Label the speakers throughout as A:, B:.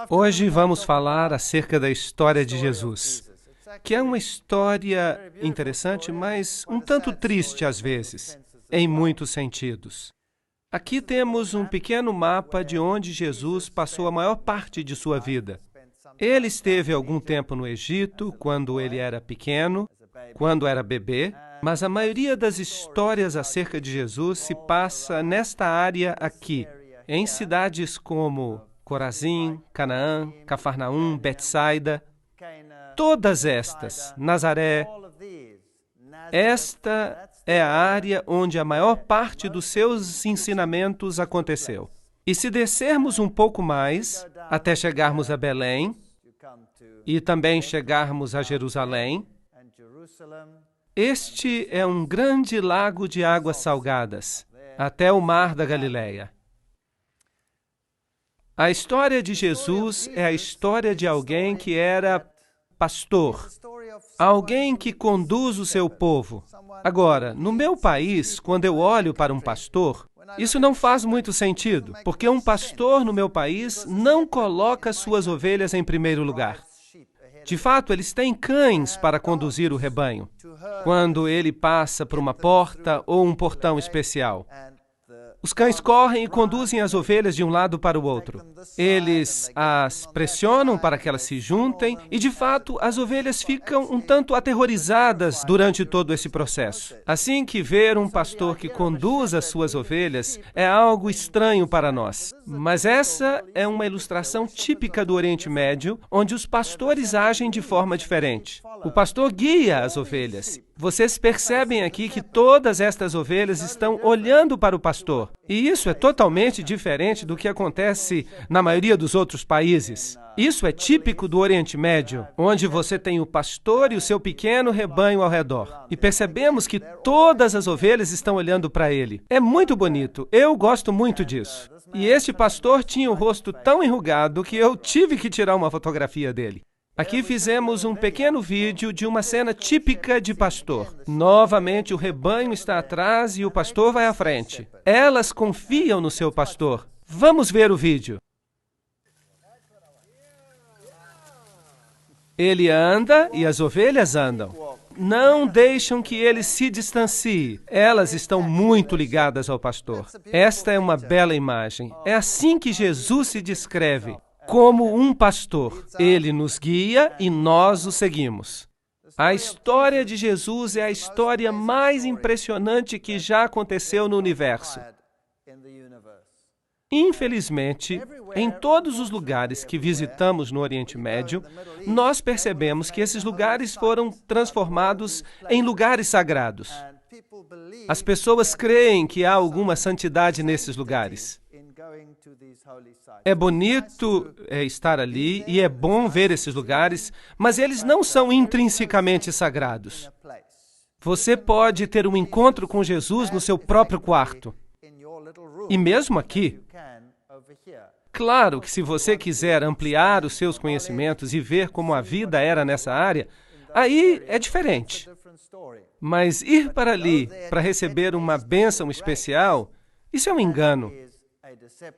A: Hoje vamos falar acerca da história de Jesus, que é uma história interessante, mas um tanto triste às vezes, em muitos sentidos. Aqui temos um pequeno mapa de onde Jesus passou a maior parte de sua vida. Ele esteve algum tempo no Egito, quando ele era pequeno, quando era bebê, mas a maioria das histórias acerca de Jesus se passa nesta área aqui, em cidades como Corazim, Canaã, Cafarnaum, Betsaida, todas estas, Nazaré. Esta é a área onde a maior parte dos seus ensinamentos aconteceu. E se descermos um pouco mais, até chegarmos a Belém, e também chegarmos a Jerusalém, este é um grande lago de águas salgadas, até o mar da Galileia. A história de Jesus é a história de alguém que era pastor, alguém que conduz o seu povo. Agora, no meu país, quando eu olho para um pastor, isso não faz muito sentido, porque um pastor no meu país não coloca suas ovelhas em primeiro lugar. De fato, eles têm cães para conduzir o rebanho, quando ele passa por uma porta ou um portão especial. Os cães correm e conduzem as ovelhas de um lado para o outro. Eles as pressionam para que elas se juntem e, de fato, as ovelhas ficam um tanto aterrorizadas durante todo esse processo. Assim que ver um pastor que conduz as suas ovelhas é algo estranho para nós. Mas essa é uma ilustração típica do Oriente Médio, onde os pastores agem de forma diferente. O pastor guia as ovelhas. Vocês percebem aqui que todas estas ovelhas estão olhando para o pastor. E isso é totalmente diferente do que acontece na maioria dos outros países. Isso é típico do Oriente Médio, onde você tem o pastor e o seu pequeno rebanho ao redor. E percebemos que todas as ovelhas estão olhando para ele. É muito bonito. Eu gosto muito disso. E este pastor tinha o rosto tão enrugado que eu tive que tirar uma fotografia dele. Aqui fizemos um pequeno vídeo de uma cena típica de pastor. Novamente, o rebanho está atrás e o pastor vai à frente. Elas confiam no seu pastor. Vamos ver o vídeo. Ele anda e as ovelhas andam. Não deixam que ele se distancie. Elas estão muito ligadas ao pastor. Esta é uma bela imagem. É assim que Jesus se descreve. Como um pastor, ele nos guia e nós o seguimos. A história de Jesus é a história mais impressionante que já aconteceu no universo. Infelizmente, em todos os lugares que visitamos no Oriente Médio, nós percebemos que esses lugares foram transformados em lugares sagrados. As pessoas creem que há alguma santidade nesses lugares. É bonito estar ali e é bom ver esses lugares, mas eles não são intrinsecamente sagrados. Você pode ter um encontro com Jesus no seu próprio quarto. E mesmo aqui. Claro que se você quiser ampliar os seus conhecimentos e ver como a vida era nessa área, aí é diferente. Mas ir para ali para receber uma bênção especial, isso é um engano.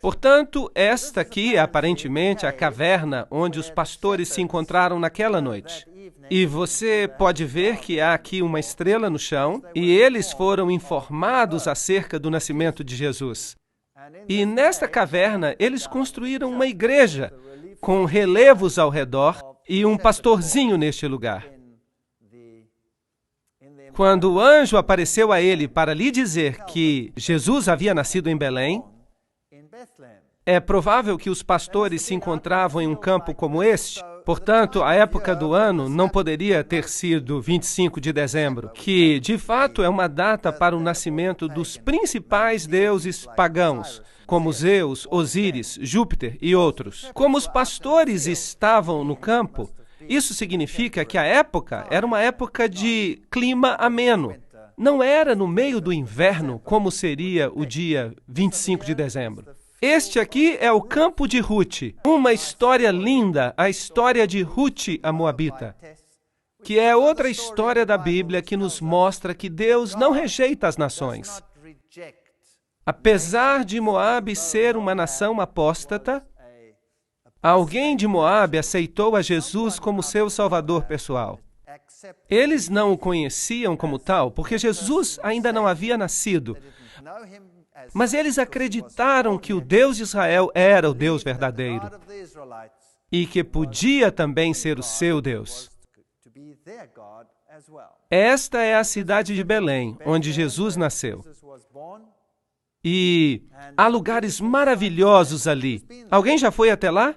A: Portanto, esta aqui é aparentemente a caverna onde os pastores se encontraram naquela noite. E você pode ver que há aqui uma estrela no chão, e eles foram informados acerca do nascimento de Jesus. E nesta caverna, eles construíram uma igreja, com relevos ao redor e um pastorzinho neste lugar. Quando o anjo apareceu a ele para lhe dizer que Jesus havia nascido em Belém, é provável que os pastores se encontravam em um campo como este. Portanto, a época do ano não poderia ter sido 25 de dezembro, que, de fato, é uma data para o nascimento dos principais deuses pagãos, como Zeus, Osíris, Júpiter e outros. Como os pastores estavam no campo, isso significa que a época era uma época de clima ameno. Não era no meio do inverno, como seria o dia 25 de dezembro. Este aqui é o campo de Ruth, uma história linda, a história de Ruth, a Moabita, que é outra história da Bíblia que nos mostra que Deus não rejeita as nações. Apesar de Moabe ser uma nação apóstata, Alguém de Moabe aceitou a Jesus como seu salvador pessoal. Eles não o conheciam como tal, porque Jesus ainda não havia nascido. Mas eles acreditaram que o Deus de Israel era o Deus verdadeiro e que podia também ser o seu Deus. Esta é a cidade de Belém, onde Jesus nasceu. E há lugares maravilhosos ali. Alguém já foi até lá?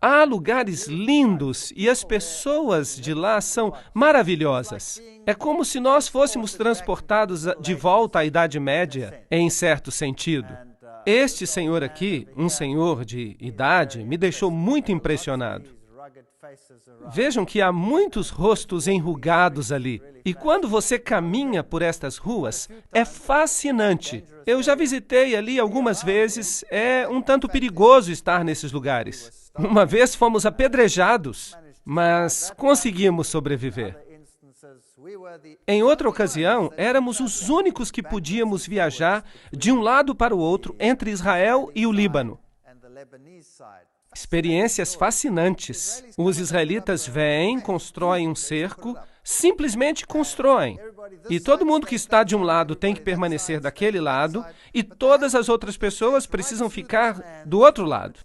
A: Há lugares lindos e as pessoas de lá são maravilhosas. É como se nós fôssemos transportados de volta à Idade Média, em certo sentido. Este senhor aqui, um senhor de idade, me deixou muito impressionado. Vejam que há muitos rostos enrugados ali. E quando você caminha por estas ruas, é fascinante. Eu já visitei ali algumas vezes, é um tanto perigoso estar nesses lugares. Uma vez fomos apedrejados, mas conseguimos sobreviver. Em outra ocasião, éramos os únicos que podíamos viajar de um lado para o outro entre Israel e o Líbano. Experiências fascinantes. Os israelitas vêm, constroem um cerco, simplesmente constroem. E todo mundo que está de um lado tem que permanecer daquele lado, e todas as outras pessoas precisam ficar do outro lado.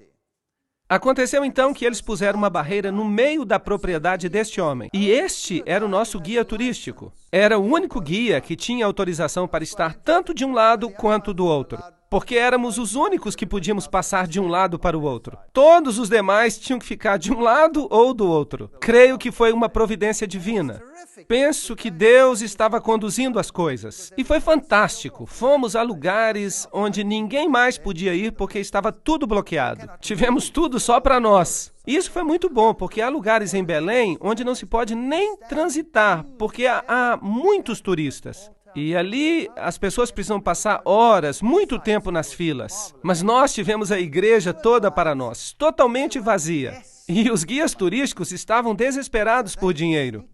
A: Aconteceu então que eles puseram uma barreira no meio da propriedade deste homem. E este era o nosso guia turístico. Era o único guia que tinha autorização para estar tanto de um lado quanto do outro. Porque éramos os únicos que podíamos passar de um lado para o outro. Todos os demais tinham que ficar de um lado ou do outro. Creio que foi uma providência divina. Penso que Deus estava conduzindo as coisas. E foi fantástico. Fomos a lugares onde ninguém mais podia ir porque estava tudo bloqueado. Tivemos tudo só para nós. Isso foi muito bom, porque há lugares em Belém onde não se pode nem transitar, porque há muitos turistas. E ali as pessoas precisam passar horas, muito tempo nas filas. Mas nós tivemos a igreja toda para nós, totalmente vazia. E os guias turísticos estavam desesperados por dinheiro.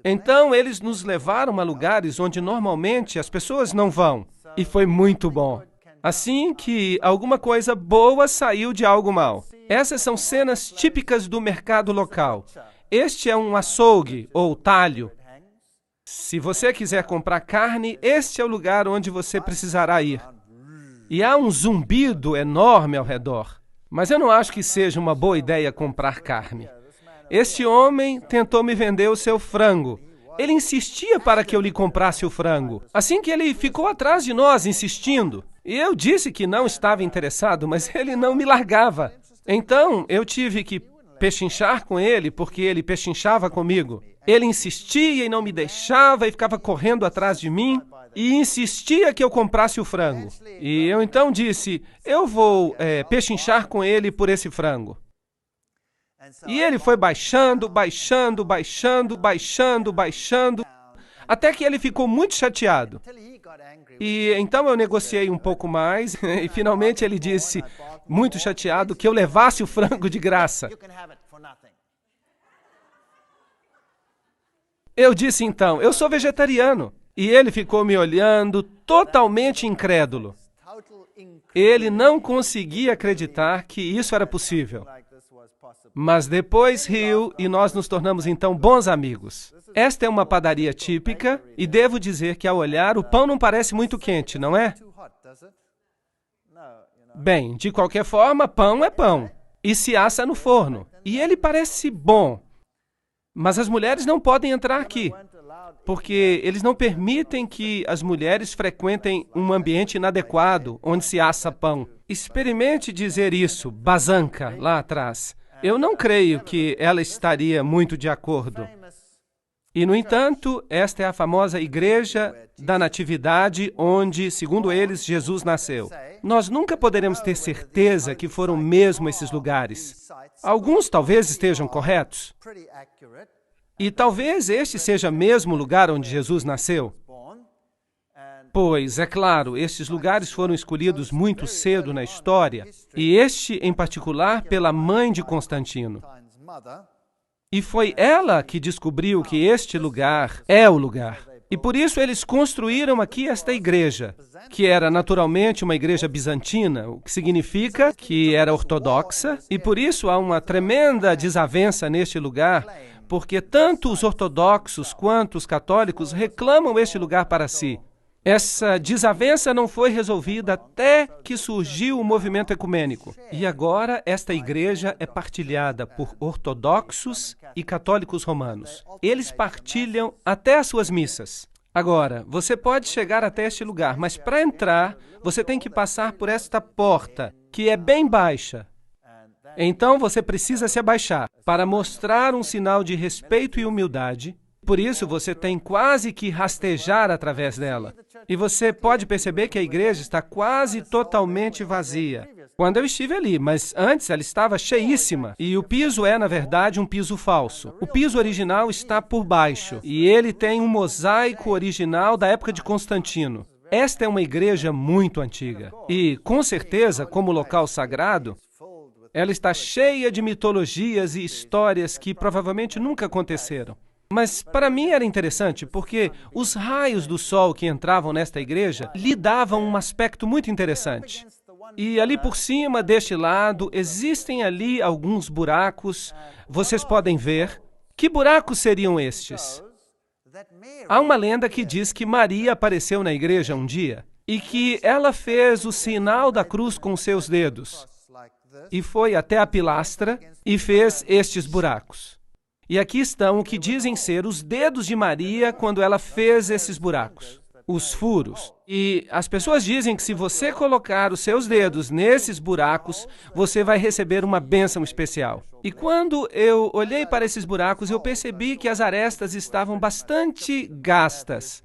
A: Então eles nos levaram a lugares onde normalmente as pessoas não vão. E foi muito bom. Assim que alguma coisa boa saiu de algo mal. Essas são cenas típicas do mercado local. Este é um açougue ou talho. Se você quiser comprar carne, este é o lugar onde você precisará ir. E há um zumbido enorme ao redor. Mas eu não acho que seja uma boa ideia comprar carne. Este homem tentou me vender o seu frango. Ele insistia para que eu lhe comprasse o frango. Assim que ele ficou atrás de nós, insistindo. E eu disse que não estava interessado, mas ele não me largava. Então, eu tive que pechinchar com ele, porque ele pechinchava comigo. Ele insistia e não me deixava e ficava correndo atrás de mim e insistia que eu comprasse o frango. E eu então disse, eu vou pechinchar com ele por esse frango. E ele foi baixando, até que ele ficou muito chateado. E então eu negociei um pouco mais e finalmente ele disse, muito chateado, que eu levasse o frango de graça. Eu disse então, eu sou vegetariano. E ele ficou me olhando, totalmente incrédulo. Ele não conseguia acreditar que isso era possível. Mas depois riu e nós nos tornamos então bons amigos. Esta é uma padaria típica e devo dizer que ao olhar o pão não parece muito quente, não é? Bem, de qualquer forma, pão é pão e se assa no forno. E ele parece bom. Mas as mulheres não podem entrar aqui, porque eles não permitem que as mulheres frequentem um ambiente inadequado onde se assa pão. Experimente dizer isso, Bazanca, lá atrás. Eu não creio que ela estaria muito de acordo. E, no entanto, esta é a famosa Igreja da Natividade, onde, segundo eles, Jesus nasceu. Nós nunca poderemos ter certeza que foram mesmo esses lugares. Alguns talvez estejam corretos. E talvez este seja mesmo o lugar onde Jesus nasceu. Pois, é claro, estes lugares foram escolhidos muito cedo na história, e este, em particular, pela mãe de Constantino. E foi ela que descobriu que este lugar é o lugar. E por isso eles construíram aqui esta igreja, que era naturalmente uma igreja bizantina, o que significa que era ortodoxa, e por isso há uma tremenda desavença neste lugar, porque tanto os ortodoxos quanto os católicos reclamam este lugar para si. Essa desavença não foi resolvida até que surgiu o movimento ecumênico. E agora esta igreja é partilhada por ortodoxos e católicos romanos. Eles partilham até as suas missas. Agora, você pode chegar até este lugar, mas para entrar, você tem que passar por esta porta, que é bem baixa. Então você precisa se abaixar para mostrar um sinal de respeito e humildade. Por isso, você tem quase que rastejar através dela. E você pode perceber que a igreja está quase totalmente vazia. Quando eu estive ali, mas antes ela estava cheíssima. E o piso é, na verdade, um piso falso. O piso original está por baixo. E ele tem um mosaico original da época de Constantino. Esta é uma igreja muito antiga. E, com certeza, como local sagrado, ela está cheia de mitologias e histórias que provavelmente nunca aconteceram. Mas para mim era interessante, porque os raios do sol que entravam nesta igreja lhe davam um aspecto muito interessante. E ali por cima, deste lado, existem ali alguns buracos. Vocês podem ver. Que buracos seriam estes? Há uma lenda que diz que Maria apareceu na igreja um dia e que ela fez o sinal da cruz com seus dedos e foi até a pilastra e fez estes buracos. E aqui estão o que dizem ser os dedos de Maria quando ela fez esses buracos, os furos. E as pessoas dizem que se você colocar os seus dedos nesses buracos, você vai receber uma bênção especial. E quando eu olhei para esses buracos, eu percebi que as arestas estavam bastante gastas.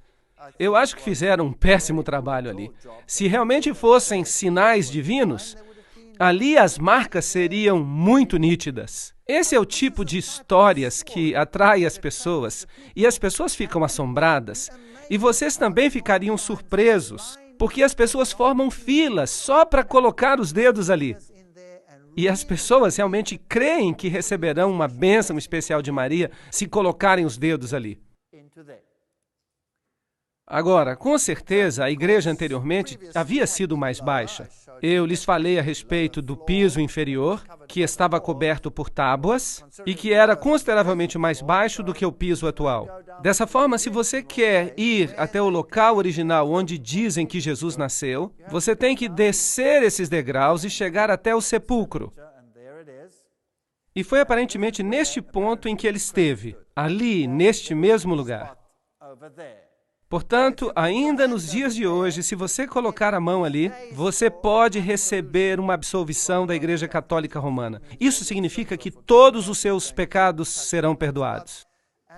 A: Eu acho que fizeram um péssimo trabalho ali. Se realmente fossem sinais divinos, ali as marcas seriam muito nítidas. Esse é o tipo de histórias que atrai as pessoas, e as pessoas ficam assombradas, e vocês também ficariam surpresos, porque as pessoas formam filas só para colocar os dedos ali. E as pessoas realmente creem que receberão uma bênção especial de Maria se colocarem os dedos ali. Agora, com certeza, a igreja anteriormente havia sido mais baixa. Eu lhes falei a respeito do piso inferior, que estava coberto por tábuas e que era consideravelmente mais baixo do que o piso atual. Dessa forma, se você quer ir até o local original onde dizem que Jesus nasceu, você tem que descer esses degraus e chegar até o sepulcro. E foi aparentemente neste ponto em que ele esteve, ali, neste mesmo lugar. Portanto, ainda nos dias de hoje, se você colocar a mão ali, você pode receber uma absolvição da Igreja Católica Romana. Isso significa que todos os seus pecados serão perdoados.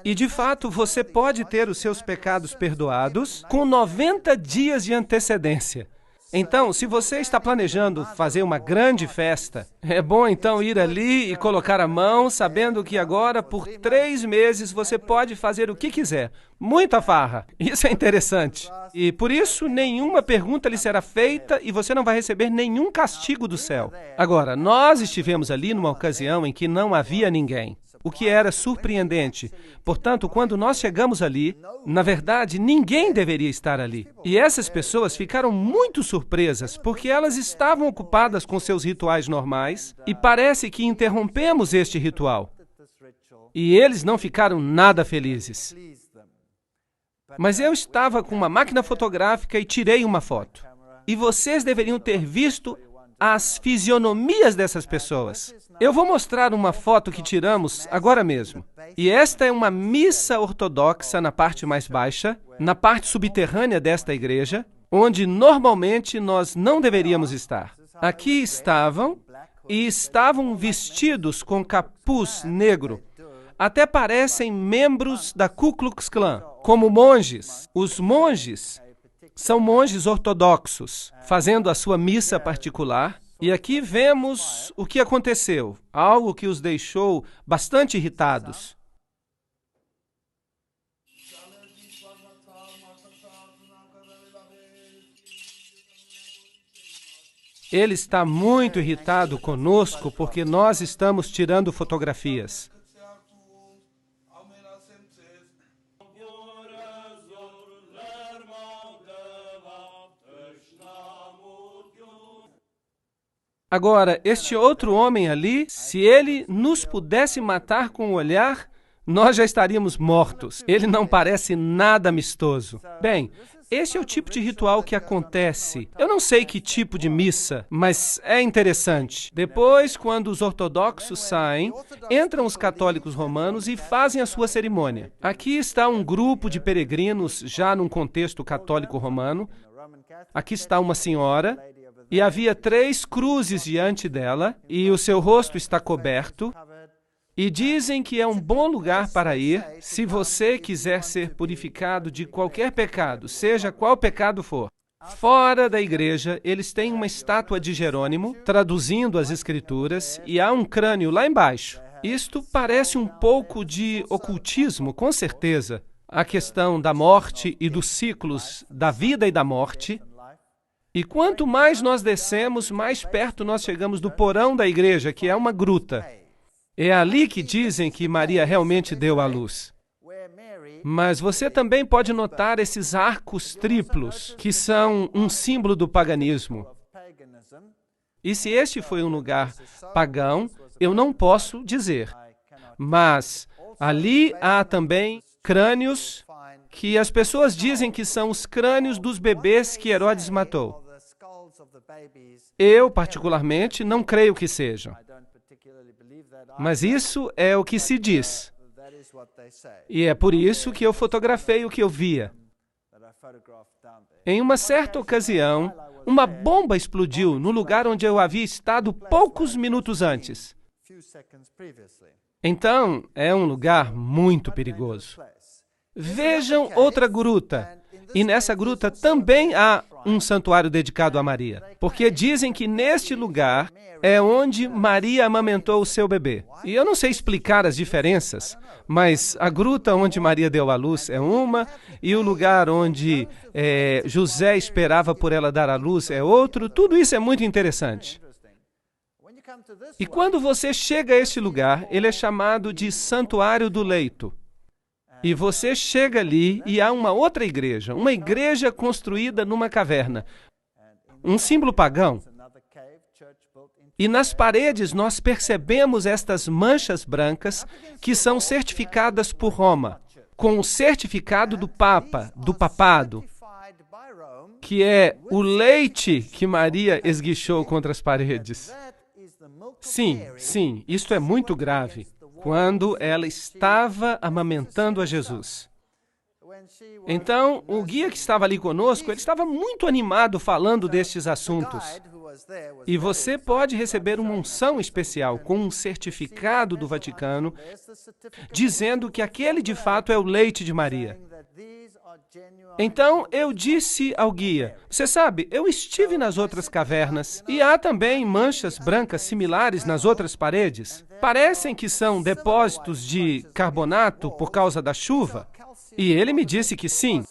A: E, de fato, você pode ter os seus pecados perdoados com 90 dias de antecedência. Então, se você está planejando fazer uma grande festa, é bom então ir ali e colocar a mão, sabendo que agora, por 3 meses, você pode fazer o que quiser. Muita farra. Isso é interessante. E por isso, nenhuma pergunta lhe será feita e você não vai receber nenhum castigo do céu. Agora, nós estivemos ali numa ocasião em que não havia ninguém, o que era surpreendente. Portanto, quando nós chegamos ali, na verdade, ninguém deveria estar ali. E essas pessoas ficaram muito surpresas, porque elas estavam ocupadas com seus rituais normais, e parece que interrompemos este ritual. E eles não ficaram nada felizes. Mas eu estava com uma máquina fotográfica e tirei uma foto. E vocês deveriam ter visto as fisionomias dessas pessoas. Eu vou mostrar uma foto que tiramos agora mesmo. E esta é uma missa ortodoxa na parte mais baixa, na parte subterrânea desta igreja, onde normalmente nós não deveríamos estar. Aqui estavam, e estavam vestidos com capuz negro. Até parecem membros da Ku Klux Klan, como monges. Os monges são monges ortodoxos, fazendo a sua missa particular. E aqui vemos o que aconteceu, algo que os deixou bastante irritados. Ele está muito irritado conosco porque nós estamos tirando fotografias. Agora, este outro homem ali, se ele nos pudesse matar com o olhar, nós já estaríamos mortos. Ele não parece nada amistoso. Bem, esse é o tipo de ritual que acontece. Eu não sei que tipo de missa, mas é interessante. Depois, quando os ortodoxos saem, entram os católicos romanos e fazem a sua cerimônia. Aqui está um grupo de peregrinos, já num contexto católico romano. Aqui está uma senhora, e havia 3 cruzes diante dela, e o seu rosto está coberto. E dizem que é um bom lugar para ir se você quiser ser purificado de qualquer pecado, seja qual pecado for. Fora da igreja, eles têm uma estátua de Jerônimo, traduzindo as Escrituras, e há um crânio lá embaixo. Isto parece um pouco de ocultismo, com certeza. A questão da morte e dos ciclos da vida e da morte. E quanto mais nós descemos, mais perto nós chegamos do porão da igreja, que é uma gruta. É ali que dizem que Maria realmente deu à luz. Mas você também pode notar esses arcos triplos, que são um símbolo do paganismo. E se este foi um lugar pagão, eu não posso dizer. Mas ali há também crânios que as pessoas dizem que são os crânios dos bebês que Herodes matou. Eu, particularmente, não creio que sejam. Mas isso é o que se diz. E é por isso que eu fotografei o que eu via. Em uma certa ocasião, uma bomba explodiu no lugar onde eu havia estado poucos minutos antes. Então, é um lugar muito perigoso. Vejam outra gruta. E nessa gruta também há um santuário dedicado a Maria. Porque dizem que neste lugar é onde Maria amamentou o seu bebê. E eu não sei explicar as diferenças, mas a gruta onde Maria deu à luz é uma, e o lugar onde José esperava por ela dar à luz é outro. Tudo isso é muito interessante. E quando você chega a este lugar, ele é chamado de Santuário do Leito. E você chega ali e há uma outra igreja, uma igreja construída numa caverna, um símbolo pagão. E nas paredes nós percebemos estas manchas brancas que são certificadas por Roma, com o certificado do Papa, do papado, que é o leite que Maria esguichou contra as paredes. Sim, isto é muito grave. Quando ela estava amamentando a Jesus. Então, o guia que estava ali conosco, ele estava muito animado falando destes assuntos. E você pode receber uma unção especial com um certificado do Vaticano, dizendo que aquele de fato é o leite de Maria. Então, eu disse ao guia, você sabe, eu estive nas outras cavernas e há também manchas brancas similares nas outras paredes. Parecem que são depósitos de carbonato por causa da chuva. E ele me disse que sim.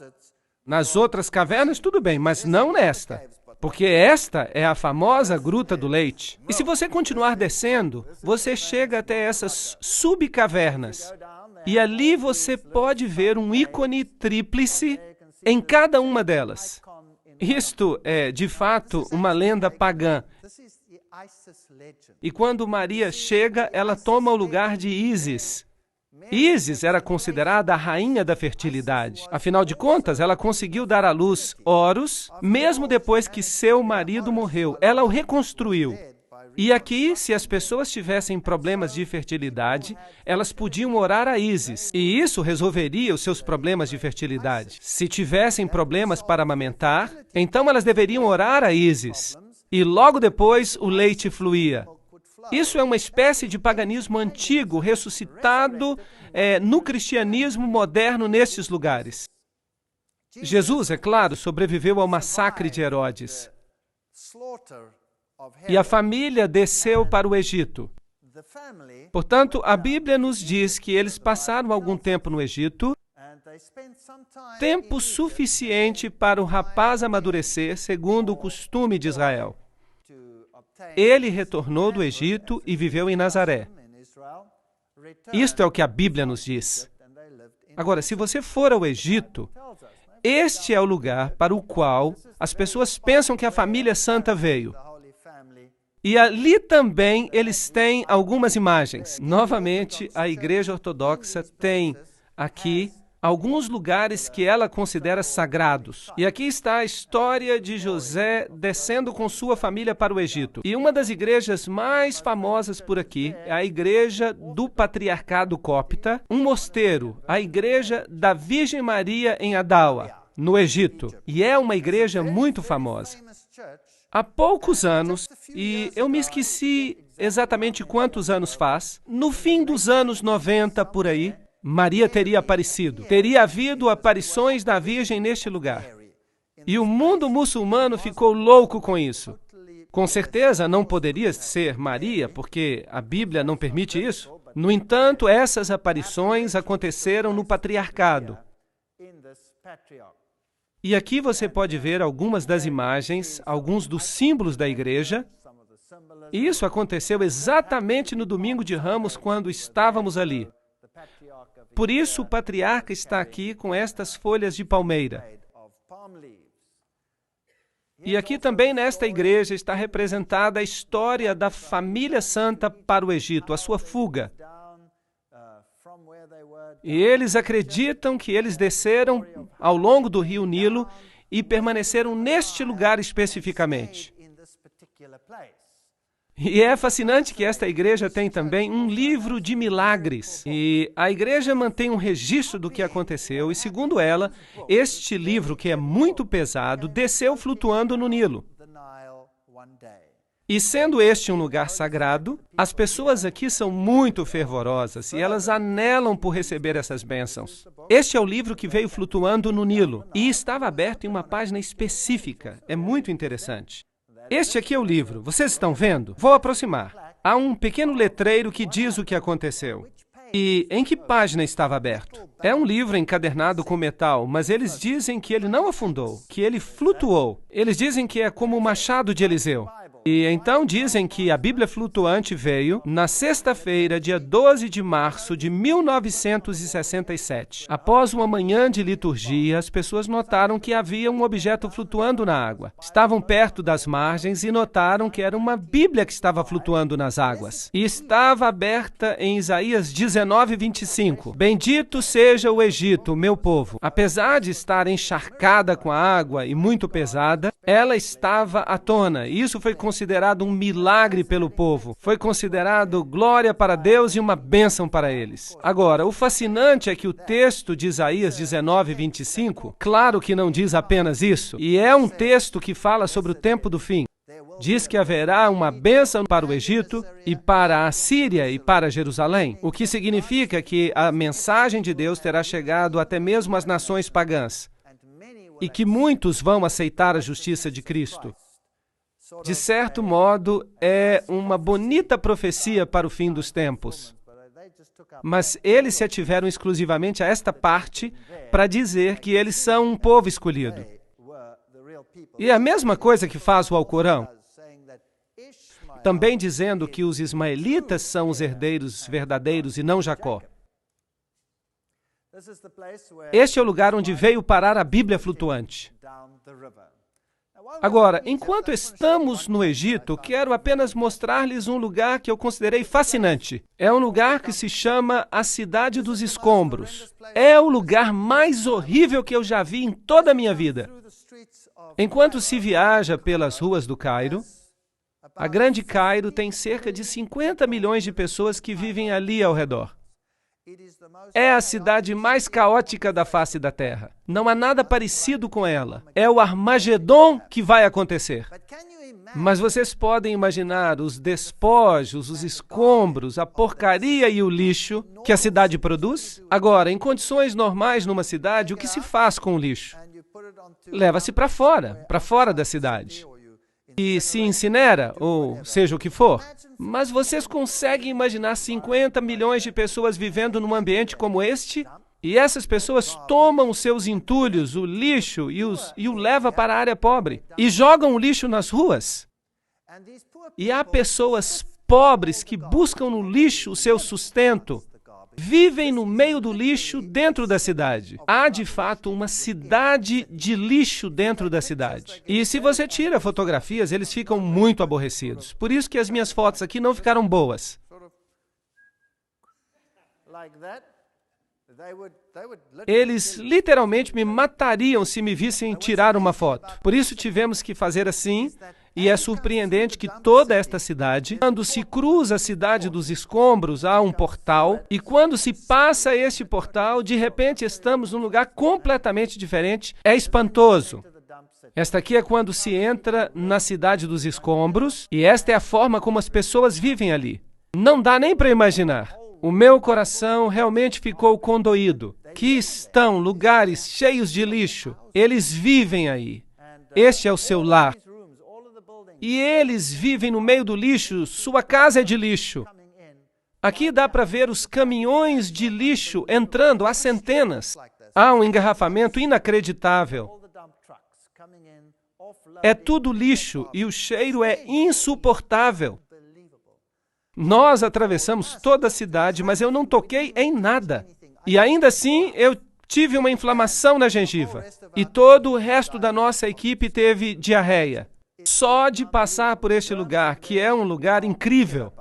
A: Nas outras cavernas, tudo bem, mas não nesta. Porque esta é a famosa Gruta do Leite. E se você continuar descendo, você chega até essas subcavernas. E ali você pode ver um ícone tríplice em cada uma delas. Isto é, de fato, uma lenda pagã. E quando Maria chega, ela toma o lugar de Ísis. Ísis era considerada a rainha da fertilidade. Afinal de contas, ela conseguiu dar à luz Horus, mesmo depois que seu marido morreu. Ela o reconstruiu. E aqui, se as pessoas tivessem problemas de fertilidade, elas podiam orar a Ísis, e isso resolveria os seus problemas de fertilidade. Se tivessem problemas para amamentar, então elas deveriam orar a Ísis, e logo depois o leite fluía. Isso é uma espécie de paganismo antigo, ressuscitado no cristianismo moderno nestes lugares. Jesus, é claro, sobreviveu ao massacre de Herodes. E a família desceu para o Egito. Portanto, a Bíblia nos diz que eles passaram algum tempo no Egito, tempo suficiente para o rapaz amadurecer, segundo o costume de Israel. Ele retornou do Egito e viveu em Nazaré. Isto é o que a Bíblia nos diz. Agora, se você for ao Egito, este é o lugar para o qual as pessoas pensam que a família santa veio. E ali também eles têm algumas imagens. Novamente, a Igreja Ortodoxa tem aqui alguns lugares que ela considera sagrados. E aqui está a história de José descendo com sua família para o Egito. E uma das igrejas mais famosas por aqui é a Igreja do Patriarcado Cópita, um mosteiro, a Igreja da Virgem Maria em Adawa, no Egito. E é uma igreja muito famosa. Há poucos anos, e eu me esqueci exatamente quantos anos faz, no fim dos anos 90 por aí, Maria teria aparecido. Teria havido aparições da Virgem neste lugar. E o mundo muçulmano ficou louco com isso. Com certeza não poderia ser Maria, porque a Bíblia não permite isso. No entanto, essas aparições aconteceram no patriarcado. E aqui você pode ver algumas das imagens, alguns dos símbolos da igreja. E isso aconteceu exatamente no domingo de Ramos, quando estávamos ali. Por isso, o patriarca está aqui com estas folhas de palmeira. E aqui também nesta igreja está representada a história da família santa para o Egito, a sua fuga. E eles acreditam que eles desceram ao longo do rio Nilo e permaneceram neste lugar especificamente. E é fascinante que esta igreja tem também um livro de milagres. E a igreja mantém um registro do que aconteceu. E, segundo ela, este livro, que é muito pesado, desceu flutuando no Nilo. E sendo este um lugar sagrado, as pessoas aqui são muito fervorosas e elas anelam por receber essas bênçãos. Este é o livro que veio flutuando no Nilo e estava aberto em uma página específica. É muito interessante. Este aqui é o livro. Vocês estão vendo? Vou aproximar. Há um pequeno letreiro que diz o que aconteceu. E em que página estava aberto? É um livro encadernado com metal, mas eles dizem que ele não afundou, que ele flutuou. Eles dizem que é como o machado de Eliseu. E então dizem que a Bíblia flutuante veio na sexta-feira, dia 12 de março de 1967. Após uma manhã de liturgia, as pessoas notaram que havia um objeto flutuando na água. Estavam perto das margens e notaram que era uma Bíblia que estava flutuando nas águas. E estava aberta em Isaías 19:25. Bendito seja o Egito, meu povo. Apesar de estar encharcada com a água e muito pesada, ela estava à tona. E isso foi considerado um milagre pelo povo. Foi considerado glória para Deus e uma bênção para eles. Agora, o fascinante é que o texto de Isaías 19:25, claro que não diz apenas isso, e é um texto que fala sobre o tempo do fim. Diz que haverá uma bênção para o Egito e para a Síria e para Jerusalém, o que significa que a mensagem de Deus terá chegado até mesmo às nações pagãs e que muitos vão aceitar a justiça de Cristo. De certo modo, é uma bonita profecia para o fim dos tempos. Mas eles se ativeram exclusivamente a esta parte para dizer que eles são um povo escolhido. E é a mesma coisa que faz o Alcorão, também dizendo que os ismaelitas são os herdeiros verdadeiros e não Jacó. Este é o lugar onde veio parar a Bíblia flutuante. Agora, enquanto estamos no Egito, quero apenas mostrar-lhes um lugar que eu considerei fascinante. É um lugar que se chama a Cidade dos Escombros. É o lugar mais horrível que eu já vi em toda a minha vida. Enquanto se viaja pelas ruas do Cairo, a Grande Cairo tem cerca de 50 milhões de pessoas que vivem ali ao redor. É a cidade mais caótica da face da Terra. Não há nada parecido com ela. É o Armagedon que vai acontecer. Mas vocês podem imaginar os despojos, os escombros, a porcaria e o lixo que a cidade produz? Agora, em condições normais numa cidade, o que se faz com o lixo? Leva-se para fora da cidade. E se incinera, ou seja o que for. Mas vocês conseguem imaginar 50 milhões de pessoas vivendo num ambiente como este? E essas pessoas tomam os seus entulhos, o lixo, e o levam para a área pobre. E jogam o lixo nas ruas. E há pessoas pobres que buscam no lixo o seu sustento. Vivem no meio do lixo dentro da cidade. Há, de fato, uma cidade de lixo dentro da cidade. E se você tira fotografias, eles ficam muito aborrecidos. Por isso que as minhas fotos aqui não ficaram boas. Eles literalmente me matariam se me vissem tirar uma foto. Por isso tivemos que fazer assim, e é surpreendente que toda esta cidade, quando se cruza a cidade dos escombros, há um portal, e quando se passa este portal, de repente estamos num lugar completamente diferente. É espantoso. Esta aqui é quando se entra na cidade dos escombros, e esta é a forma como as pessoas vivem ali. Não dá nem para imaginar. O meu coração realmente ficou condoído. Que estão lugares cheios de lixo. Eles vivem aí. Este é o seu lar. E eles vivem no meio do lixo. Sua casa é de lixo. Aqui dá para ver os caminhões de lixo entrando, há centenas. Há um engarrafamento inacreditável. É tudo lixo e o cheiro é insuportável. Nós atravessamos toda a cidade, mas eu não toquei em nada. E ainda assim, eu tive uma inflamação na gengiva. E todo o resto da nossa equipe teve diarreia. Só de passar por este lugar, que é um lugar incrível.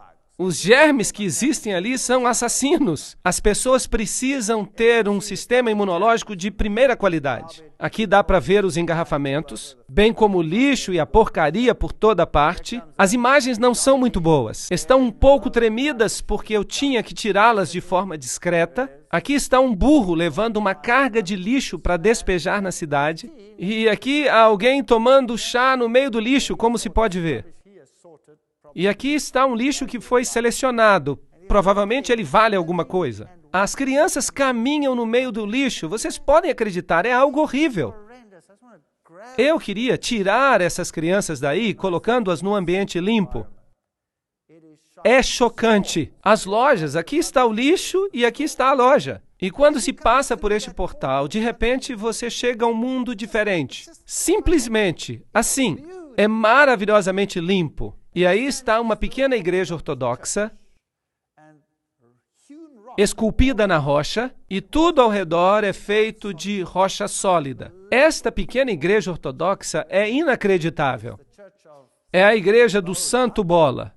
A: Os germes que existem ali são assassinos. As pessoas precisam ter um sistema imunológico de primeira qualidade. Aqui dá para ver os engarrafamentos, bem como o lixo e a porcaria por toda parte. As imagens não são muito boas. Estão um pouco tremidas porque eu tinha que tirá-las de forma discreta. Aqui está um burro levando uma carga de lixo para despejar na cidade. E aqui há alguém tomando chá no meio do lixo, como se pode ver. E aqui está um lixo que foi selecionado. Provavelmente ele vale alguma coisa. As crianças caminham no meio do lixo. Vocês podem acreditar, é algo horrível. Eu queria tirar essas crianças daí, colocando-as num ambiente limpo. É chocante. As lojas, aqui está o lixo e aqui está a loja. E quando se passa por este portal, de repente você chega a um mundo diferente. Simplesmente, assim, é maravilhosamente limpo. E aí está uma pequena igreja ortodoxa, esculpida na rocha, e tudo ao redor é feito de rocha sólida. Esta pequena igreja ortodoxa é inacreditável. É a igreja do Santo Bola.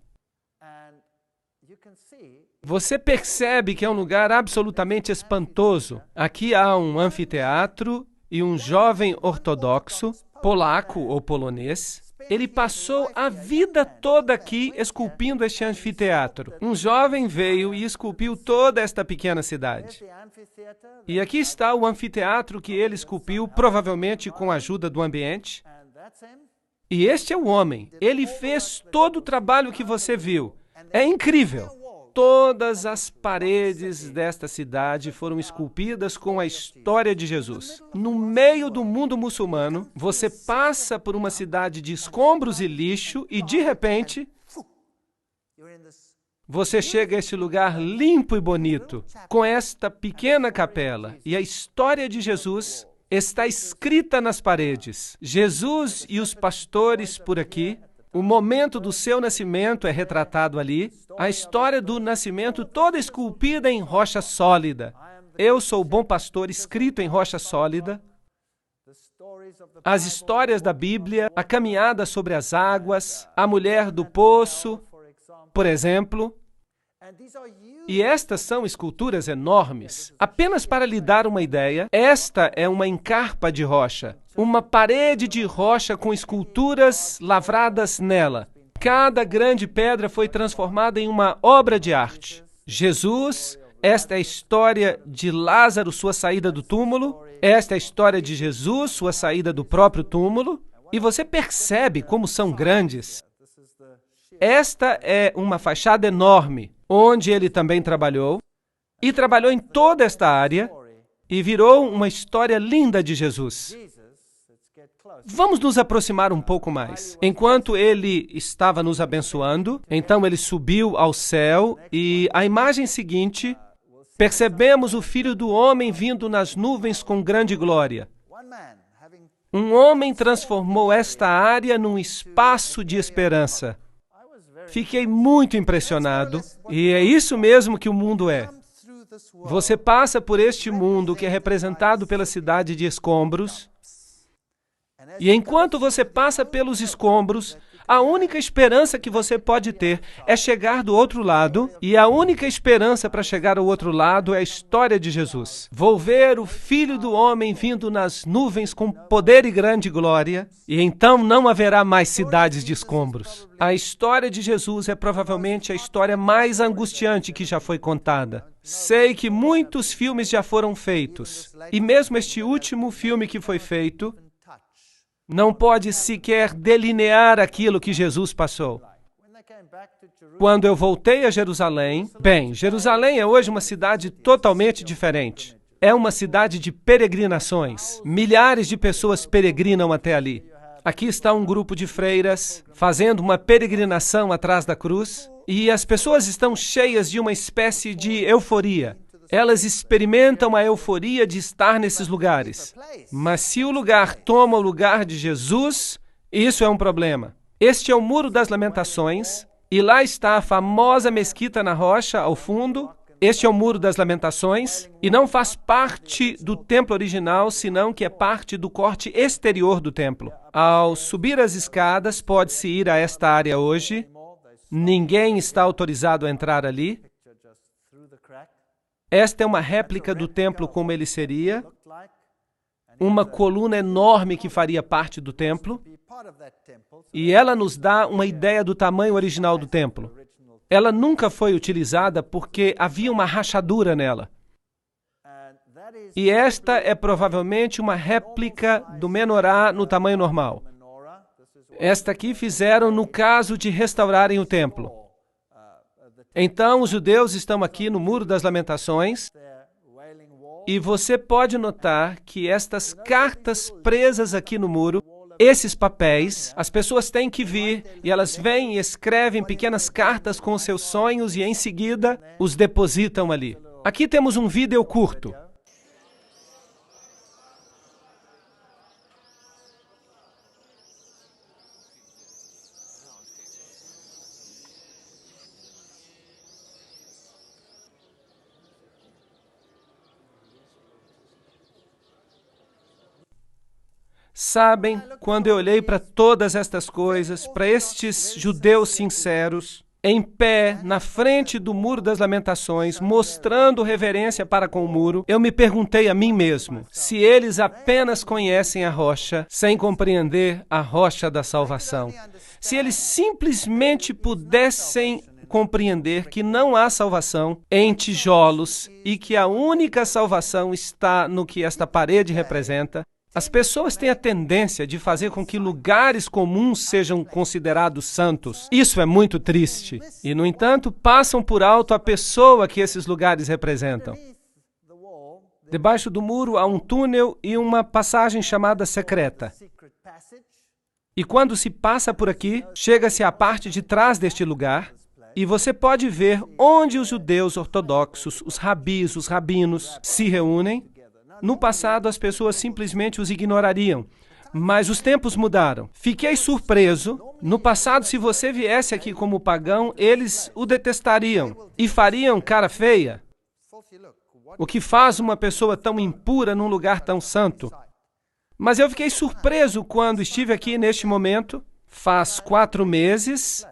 A: Você percebe que é um lugar absolutamente espantoso. Aqui há um anfiteatro e um jovem ortodoxo, polaco ou polonês. Ele passou a vida toda aqui esculpindo este anfiteatro. Um jovem veio e esculpiu toda esta pequena cidade. E aqui está o anfiteatro que ele esculpiu, provavelmente com a ajuda do ambiente. E este é o homem. Ele fez todo o trabalho que você viu. É incrível. Todas as paredes desta cidade foram esculpidas com a história de Jesus. No meio do mundo muçulmano, você passa por uma cidade de escombros e lixo e, de repente, você chega a este lugar limpo e bonito, com esta pequena capela. E a história de Jesus está escrita nas paredes. Jesus e os pastores por aqui. O momento do seu nascimento é retratado ali. A história do nascimento toda esculpida em rocha sólida. Eu sou o bom pastor escrito em rocha sólida. As histórias da Bíblia, a caminhada sobre as águas, a mulher do poço, por exemplo. E estas são esculturas enormes. Apenas para lhe dar uma ideia, esta é uma encarpa de rocha. Uma parede de rocha com esculturas lavradas nela. Cada grande pedra foi transformada em uma obra de arte. Jesus, esta é a história de Lázaro, sua saída do túmulo. Esta é a história de Jesus, sua saída do próprio túmulo. E você percebe como são grandes. Esta é uma fachada enorme, onde ele também trabalhou. E trabalhou em toda esta área. E virou uma história linda de Jesus. Vamos nos aproximar um pouco mais. Enquanto ele estava nos abençoando, então ele subiu ao céu e a imagem seguinte, percebemos o Filho do Homem vindo nas nuvens com grande glória. Um homem transformou esta área num espaço de esperança. Fiquei muito impressionado e é isso mesmo que o mundo é. Você passa por este mundo que é representado pela cidade de escombros, e enquanto você passa pelos escombros, a única esperança que você pode ter é chegar do outro lado, e a única esperança para chegar ao outro lado é a história de Jesus. Vou ver o Filho do Homem vindo nas nuvens com poder e grande glória, e então não haverá mais cidades de escombros. A história de Jesus é provavelmente a história mais angustiante que já foi contada. Sei que muitos filmes já foram feitos, e mesmo este último filme que foi feito não pode sequer delinear aquilo que Jesus passou. Quando eu voltei a Jerusalém, Jerusalém é hoje uma cidade totalmente diferente. É uma cidade de peregrinações. Milhares de pessoas peregrinam até ali. Aqui está um grupo de freiras fazendo uma peregrinação atrás da cruz, e as pessoas estão cheias de uma espécie de euforia. Elas experimentam a euforia de estar nesses lugares. Mas se o lugar toma o lugar de Jesus, isso é um problema. Este é o Muro das Lamentações, e lá está a famosa mesquita na rocha, ao fundo. Este é o Muro das Lamentações, e não faz parte do templo original, senão que é parte do corte exterior do templo. Ao subir as escadas, pode-se ir a esta área hoje. Ninguém está autorizado a entrar ali. Esta é uma réplica do templo como ele seria, uma coluna enorme que faria parte do templo, e ela nos dá uma ideia do tamanho original do templo. Ela nunca foi utilizada porque havia uma rachadura nela. E esta é provavelmente uma réplica do menorá no tamanho normal. Esta aqui fizeram no caso de restaurarem o templo. Então, os judeus estão aqui no Muro das Lamentações, e você pode notar que estas cartas presas aqui no muro, esses papéis, as pessoas têm que vir, e elas vêm e escrevem pequenas cartas com os seus sonhos, e em seguida os depositam ali. Aqui temos um vídeo curto. Sabem, quando eu olhei para todas estas coisas, para estes judeus sinceros, em pé, na frente do Muro das Lamentações, mostrando reverência para com o muro, eu me perguntei a mim mesmo, se eles apenas conhecem a rocha, sem compreender a rocha da salvação. Se eles simplesmente pudessem compreender que não há salvação em tijolos e que a única salvação está no que esta parede representa. As pessoas têm a tendência de fazer com que lugares comuns sejam considerados santos. Isso é muito triste. E, no entanto, passam por alto a pessoa que esses lugares representam. Debaixo do muro há um túnel e uma passagem chamada secreta. E quando se passa por aqui, chega-se à parte de trás deste lugar, e você pode ver onde os judeus ortodoxos, os rabis, os rabinos, se reúnem. No passado, as pessoas simplesmente os ignorariam, mas os tempos mudaram. Fiquei surpreso. No passado, se você viesse aqui como pagão, eles o detestariam e fariam cara feia. O que faz uma pessoa tão impura num lugar tão santo? Mas eu fiquei surpreso quando estive aqui neste momento, faz 4 meses.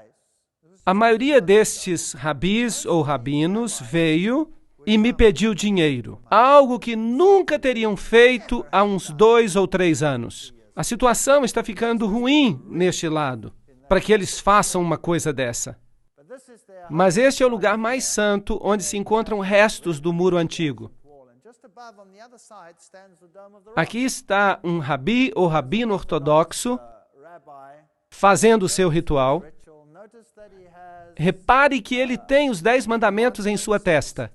A: A maioria destes rabis ou rabinos veio e me pediu dinheiro, algo que nunca teriam feito há uns 2 ou 3 anos. A situação está ficando ruim neste lado, para que eles façam uma coisa dessa. Mas este é o lugar mais santo, onde se encontram restos do muro antigo. Aqui está um rabi ou rabino ortodoxo fazendo o seu ritual. Repare que ele tem os 10 mandamentos em sua testa.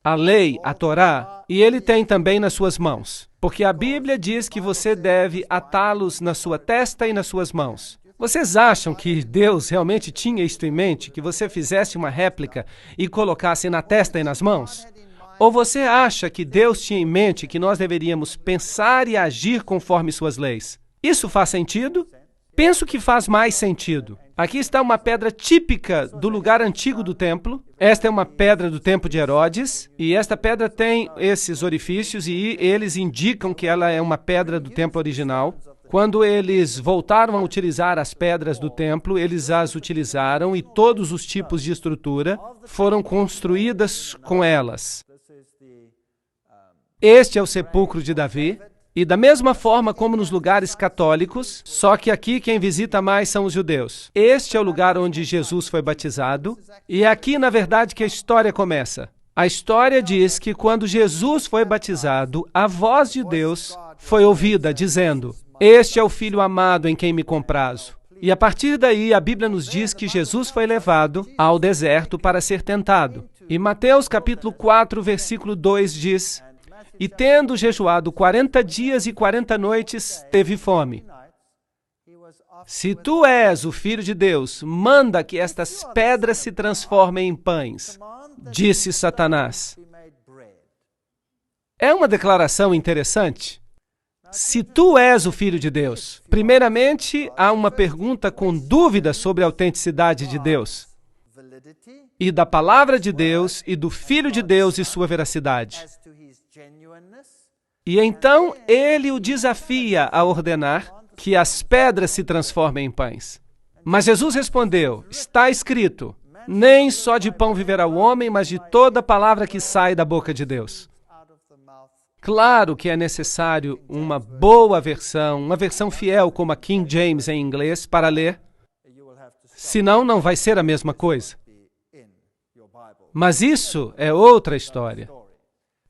A: A lei, a Torá, e ele tem também nas suas mãos. Porque a Bíblia diz que você deve atá-los na sua testa e nas suas mãos. Vocês acham que Deus realmente tinha isto em mente? Que você fizesse uma réplica e colocasse na testa e nas mãos? Ou você acha que Deus tinha em mente que nós deveríamos pensar e agir conforme suas leis? Isso faz sentido? Penso que faz mais sentido. Aqui está uma pedra típica do lugar antigo do templo. Esta é uma pedra do tempo de Herodes, e esta pedra tem esses orifícios, e eles indicam que ela é uma pedra do templo original. Quando eles voltaram a utilizar as pedras do templo, eles as utilizaram e todos os tipos de estrutura foram construídas com elas. Este é o sepulcro de Davi. E da mesma forma como nos lugares católicos, só que aqui quem visita mais são os judeus. Este é o lugar onde Jesus foi batizado, e é aqui, na verdade, que a história começa. A história diz que quando Jesus foi batizado, a voz de Deus foi ouvida, dizendo: "Este é o Filho amado em quem me comprazo." E a partir daí, a Bíblia nos diz que Jesus foi levado ao deserto para ser tentado. E Mateus capítulo 4, versículo 2 diz: "E tendo jejuado 40 dias e 40 noites, teve fome. Se tu és o Filho de Deus, manda que estas pedras se transformem em pães", disse Satanás. É uma declaração interessante. Se tu és o Filho de Deus, primeiramente há uma pergunta com dúvida sobre a autenticidade de Deus, e da palavra de Deus, e do Filho de Deus e sua veracidade. E então ele o desafia a ordenar que as pedras se transformem em pães. Mas Jesus respondeu: "Está escrito, nem só de pão viverá o homem, mas de toda palavra que sai da boca de Deus." Claro que é necessário uma boa versão, uma versão fiel como a King James em inglês para ler, senão não vai ser a mesma coisa. Mas isso é outra história.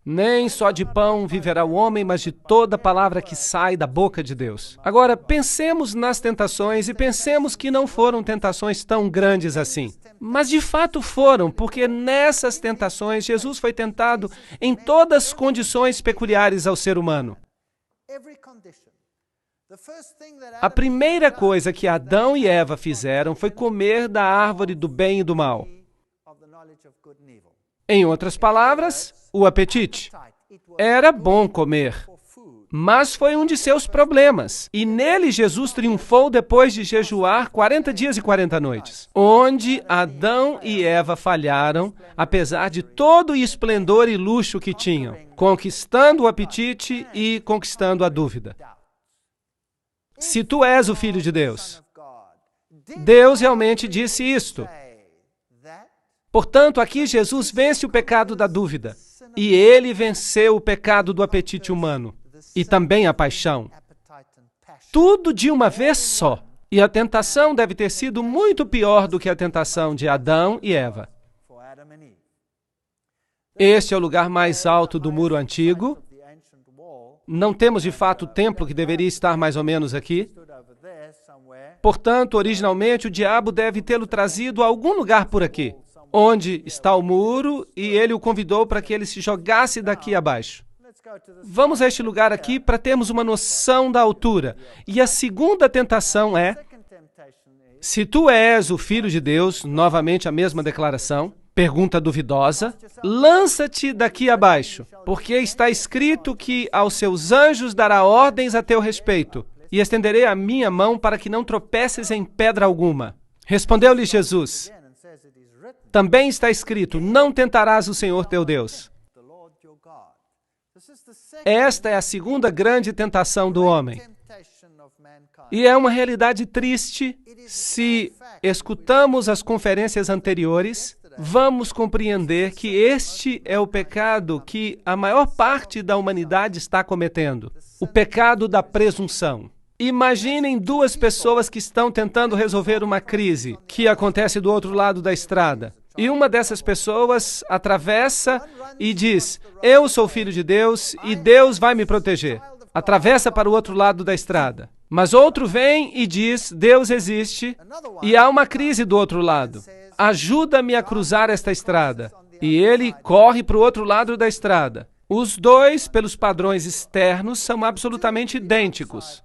A: Nem só de pão viverá o homem, mas de toda palavra que sai da boca de Deus. Agora, pensemos nas tentações e pensemos que não foram tentações tão grandes assim. Mas de fato foram, porque nessas tentações Jesus foi tentado em todas as condições peculiares ao ser humano. A primeira coisa que Adão e Eva fizeram foi comer da árvore do bem e do mal. Em outras palavras, o apetite. Era bom comer, mas foi um de seus problemas. E nele Jesus triunfou depois de jejuar 40 dias e 40 noites, onde Adão e Eva falharam, apesar de todo o esplendor e luxo que tinham, conquistando o apetite e conquistando a dúvida. Se tu és o Filho de Deus, Deus realmente disse isto. Portanto, aqui Jesus vence o pecado da dúvida. E ele venceu o pecado do apetite humano. E também a paixão. Tudo de uma vez só. E a tentação deve ter sido muito pior do que a tentação de Adão e Eva. Este é o lugar mais alto do muro antigo. Não temos, de fato, o templo que deveria estar mais ou menos aqui. Portanto, originalmente, o diabo deve tê-lo trazido a algum lugar por aqui, onde está o muro, e ele o convidou para que ele se jogasse daqui abaixo. Vamos a este lugar aqui para termos uma noção da altura. E a segunda tentação é: se tu és o Filho de Deus, novamente a mesma declaração, pergunta duvidosa, lança-te daqui abaixo, porque está escrito que aos seus anjos dará ordens a teu respeito, e estenderei a minha mão para que não tropeces em pedra alguma. Respondeu-lhe Jesus: também está escrito, não tentarás o Senhor teu Deus. Esta é a segunda grande tentação do homem. E é uma realidade triste. Se escutamos as conferências anteriores, vamos compreender que este é o pecado que a maior parte da humanidade está cometendo. O pecado da presunção. Imaginem duas pessoas que estão tentando resolver uma crise que acontece do outro lado da estrada. E uma dessas pessoas atravessa e diz: eu sou filho de Deus e Deus vai me proteger. Atravessa para o outro lado da estrada. Mas outro vem e diz: Deus existe e há uma crise do outro lado. Ajuda-me a cruzar esta estrada. E ele corre para o outro lado da estrada. Os dois, pelos padrões externos, são absolutamente idênticos.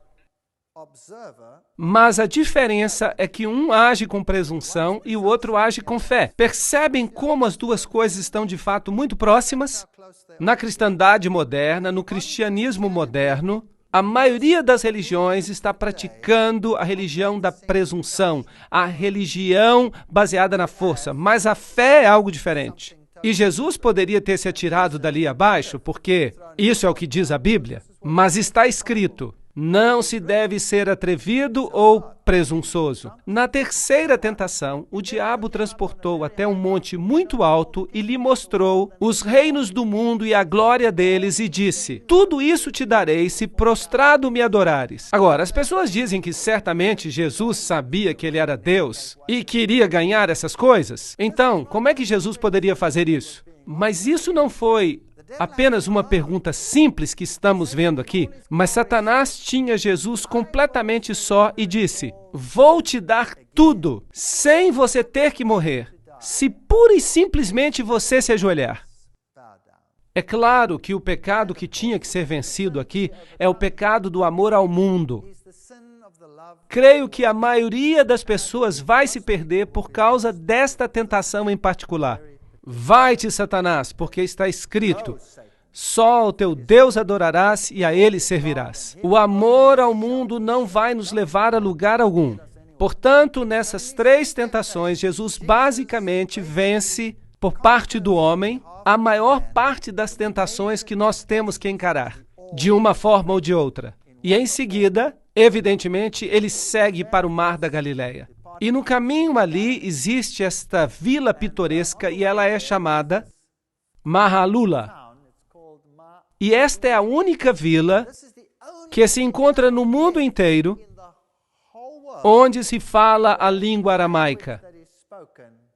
A: Mas a diferença é que um age com presunção e o outro age com fé. Percebem como as duas coisas estão de fato muito próximas? Na cristandade moderna, no cristianismo moderno, A maioria das religiões está praticando a religião da presunção, a religião baseada na força, mas a fé é algo diferente. E Jesus poderia ter se atirado dali abaixo, porque isso é o que diz a Bíblia, mas está escrito: não se deve ser atrevido ou presunçoso. Na terceira tentação, o diabo transportou até um monte muito alto e lhe mostrou os reinos do mundo e a glória deles e disse: tudo isso te darei se prostrado me adorares. Agora, as pessoas dizem que certamente Jesus sabia que ele era Deus e queria ganhar essas coisas. Então, como é que Jesus poderia fazer isso? Mas isso não foi apenas uma pergunta simples que estamos vendo aqui, mas Satanás tinha Jesus completamente só e disse: vou te dar tudo, sem você ter que morrer, se pura e simplesmente você se ajoelhar. É claro que o pecado que tinha que ser vencido aqui é o pecado do amor ao mundo. Creio que a maioria das pessoas vai se perder por causa desta tentação em particular. Vai-te, Satanás, porque está escrito: só ao teu Deus adorarás e a ele servirás. O amor ao mundo não vai nos levar a lugar algum. Portanto, nessas três tentações, Jesus basicamente vence, por parte do homem, a maior parte das tentações que nós temos que encarar, de uma forma ou de outra. E em seguida, evidentemente, ele segue para o Mar da Galileia. E no caminho ali existe esta vila pitoresca e ela é chamada Mahalula. E esta é a única vila que se encontra no mundo inteiro onde se fala a língua aramaica.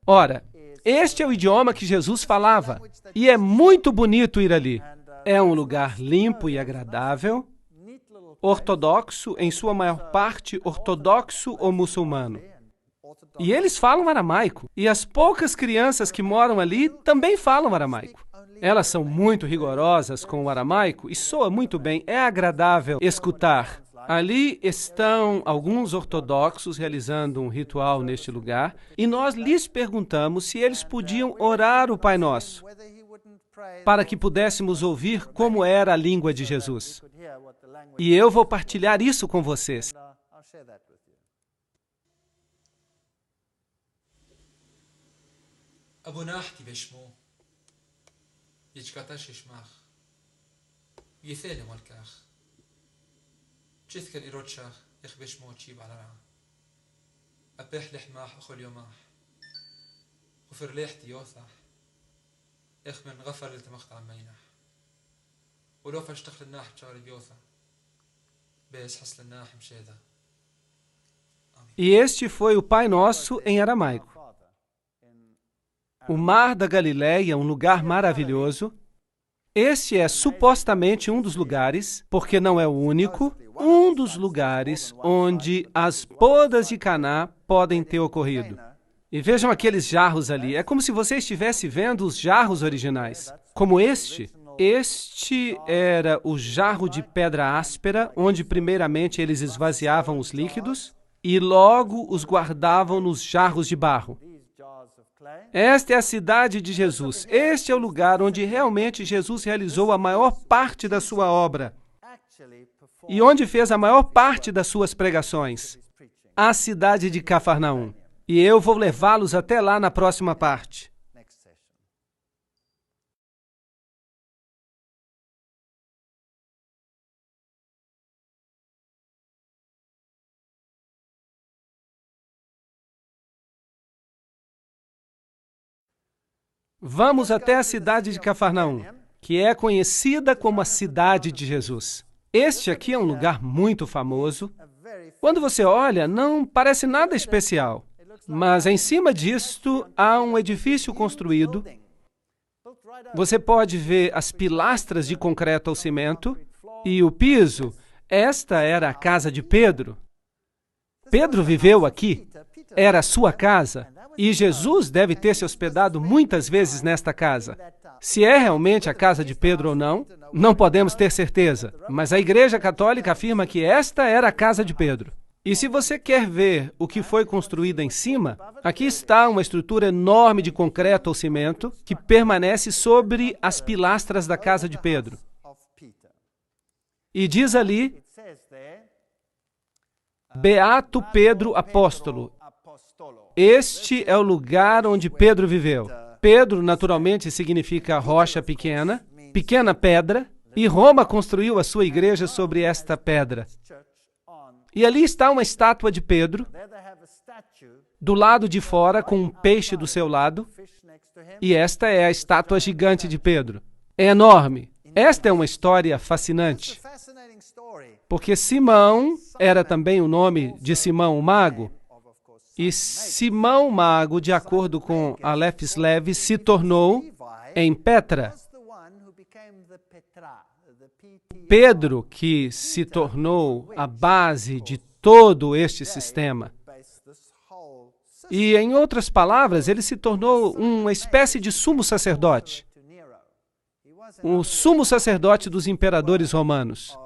A: Ora, este é o idioma que Jesus falava e é muito bonito ir ali. É um lugar limpo e agradável, ortodoxo, em sua maior parte ortodoxo ou muçulmano. E eles falam aramaico. E as poucas crianças que moram ali também falam aramaico. Elas são muito rigorosas com o aramaico e soa muito bem, é agradável escutar. Ali estão alguns ortodoxos realizando um ritual neste lugar e nós lhes perguntamos se eles podiam orar o Pai Nosso para que pudéssemos ouvir como era a língua de Jesus. E eu vou partilhar isso com vocês.
B: أبو ناحتي بشمو يجكتاش يشماخ يثالي مالكاخ جثكن إيروتشاخ يخ بشمو تشيب على رعا أبيح لحماح أخو اليوماح وفر ليحتي يوثاح يخ من غفر لتمخت عن ميناح ولو فاشتخل الناح بشغل بيوثا بيس حصل الناح مشيدا.
A: E este foi o Pai Nosso em aramaico. O Mar da Galileia é um lugar maravilhoso. Este é supostamente um dos lugares, porque não é o único, um dos lugares onde as bodas de Caná podem ter ocorrido. E vejam aqueles jarros ali. É como se você estivesse vendo os jarros originais. Como este. Este era o jarro de pedra áspera, onde primeiramente eles esvaziavam os líquidos e logo os guardavam nos jarros de barro. Esta é a cidade de Jesus. Este é o lugar onde realmente Jesus realizou a maior parte da sua obra e onde fez a maior parte das suas pregações. A cidade de Cafarnaum. E eu vou levá-los até lá na próxima parte. Vamos até a cidade de Cafarnaum, que é conhecida como a cidade de Jesus. Este aqui é um lugar muito famoso. Quando você olha, não parece nada especial, mas em cima disto há um edifício construído. Você pode ver as pilastras de concreto ao cimento e o piso. Esta era a casa de Pedro. Pedro viveu aqui. Era a sua casa. E Jesus deve ter se hospedado muitas vezes nesta casa. Se é realmente a casa de Pedro ou não, não podemos ter certeza, mas a Igreja Católica afirma que esta era a casa de Pedro. E se você quer ver o que foi construído em cima, aqui está uma estrutura enorme de concreto ou cimento que permanece sobre as pilastras da casa de Pedro. E diz ali Beato Pedro Apóstolo. Este é o lugar onde Pedro viveu. Pedro, naturalmente, significa rocha pequena, pequena pedra, e Roma construiu a sua igreja sobre esta pedra. E ali está uma estátua de Pedro, do lado de fora, com um peixe do seu lado, e esta é a estátua gigante de Pedro. É enorme. Esta é uma história fascinante, porque Simão era também o nome de Simão o Mago, e Simão o Mago, de acordo com Aleph Levi, se tornou em Petra. Pedro, que se tornou a base de todo este sistema. E, em outras palavras, ele se tornou uma espécie de sumo sacerdote. O sumo sacerdote dos imperadores romanos.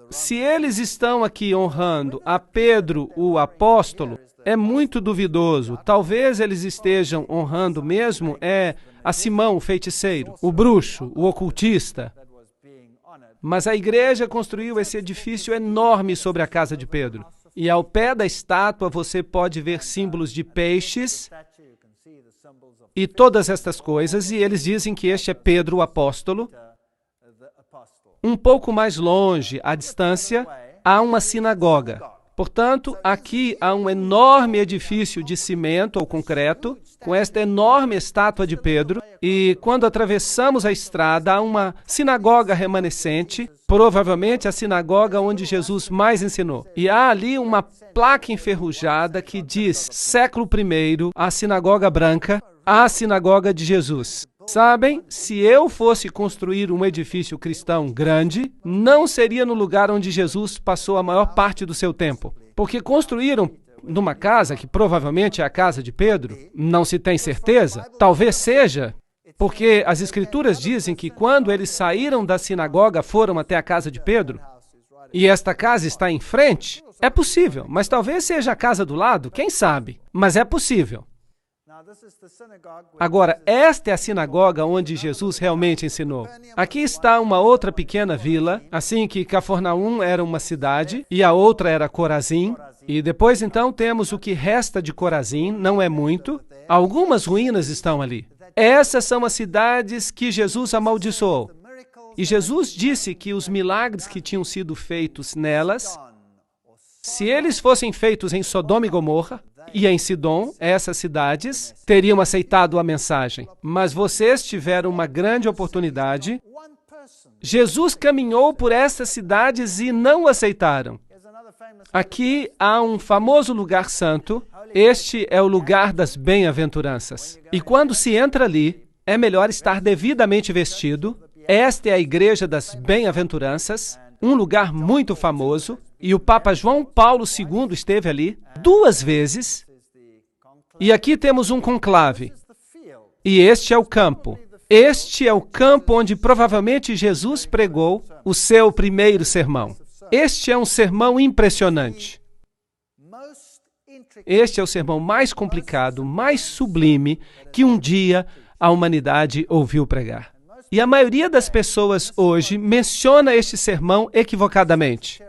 A: Se eles estão aqui honrando a Pedro, o apóstolo, é muito duvidoso. Talvez eles estejam honrando mesmo a Simão, o feiticeiro, o bruxo, o ocultista. Mas a igreja construiu esse edifício enorme sobre a casa de Pedro. E ao pé da estátua você pode ver símbolos de peixes e todas estas coisas, e eles dizem que este é Pedro, o apóstolo. Um pouco mais longe, à distância, há uma sinagoga. Portanto, aqui há um enorme edifício de cimento ou concreto, com esta enorme estátua de Pedro, e quando atravessamos a estrada, há uma sinagoga remanescente, provavelmente a sinagoga onde Jesus mais ensinou. E há ali uma placa enferrujada que diz, século I, a sinagoga branca, a sinagoga de Jesus. Sabem, se eu fosse construir um edifício cristão grande, não seria no lugar onde Jesus passou a maior parte do seu tempo. Porque construíram numa casa, que provavelmente é a casa de Pedro, não se tem certeza, talvez seja, porque as Escrituras dizem que quando eles saíram da sinagoga, foram até a casa de Pedro, e esta casa está em frente, é possível, mas talvez seja a casa do lado, quem sabe, mas é possível. Agora, esta é a sinagoga onde Jesus realmente ensinou. Aqui está uma outra pequena vila, assim que Cafarnaum era uma cidade e a outra era Corazim. E depois, então, temos o que resta de Corazim, não é muito. Algumas ruínas estão ali. Essas são as cidades que Jesus amaldiçoou. E Jesus disse que os milagres que tinham sido feitos nelas, se eles fossem feitos em Sodoma e Gomorra, e em Sidom, essas cidades teriam aceitado a mensagem. Mas vocês tiveram uma grande oportunidade. Jesus caminhou por essas cidades e não aceitaram. Aqui há um famoso lugar santo. Este é o lugar das bem-aventuranças. E quando se entra ali, é melhor estar devidamente vestido. Esta é a igreja das bem-aventuranças, um lugar muito famoso. E o Papa João Paulo II esteve ali 2 vezes. E aqui temos um conclave. E este é o campo. Este é o campo onde provavelmente Jesus pregou o seu primeiro sermão. Este é um sermão impressionante. Este é o sermão mais complicado, mais sublime que um dia a humanidade ouviu pregar. E a maioria das pessoas hoje menciona este sermão equivocadamente,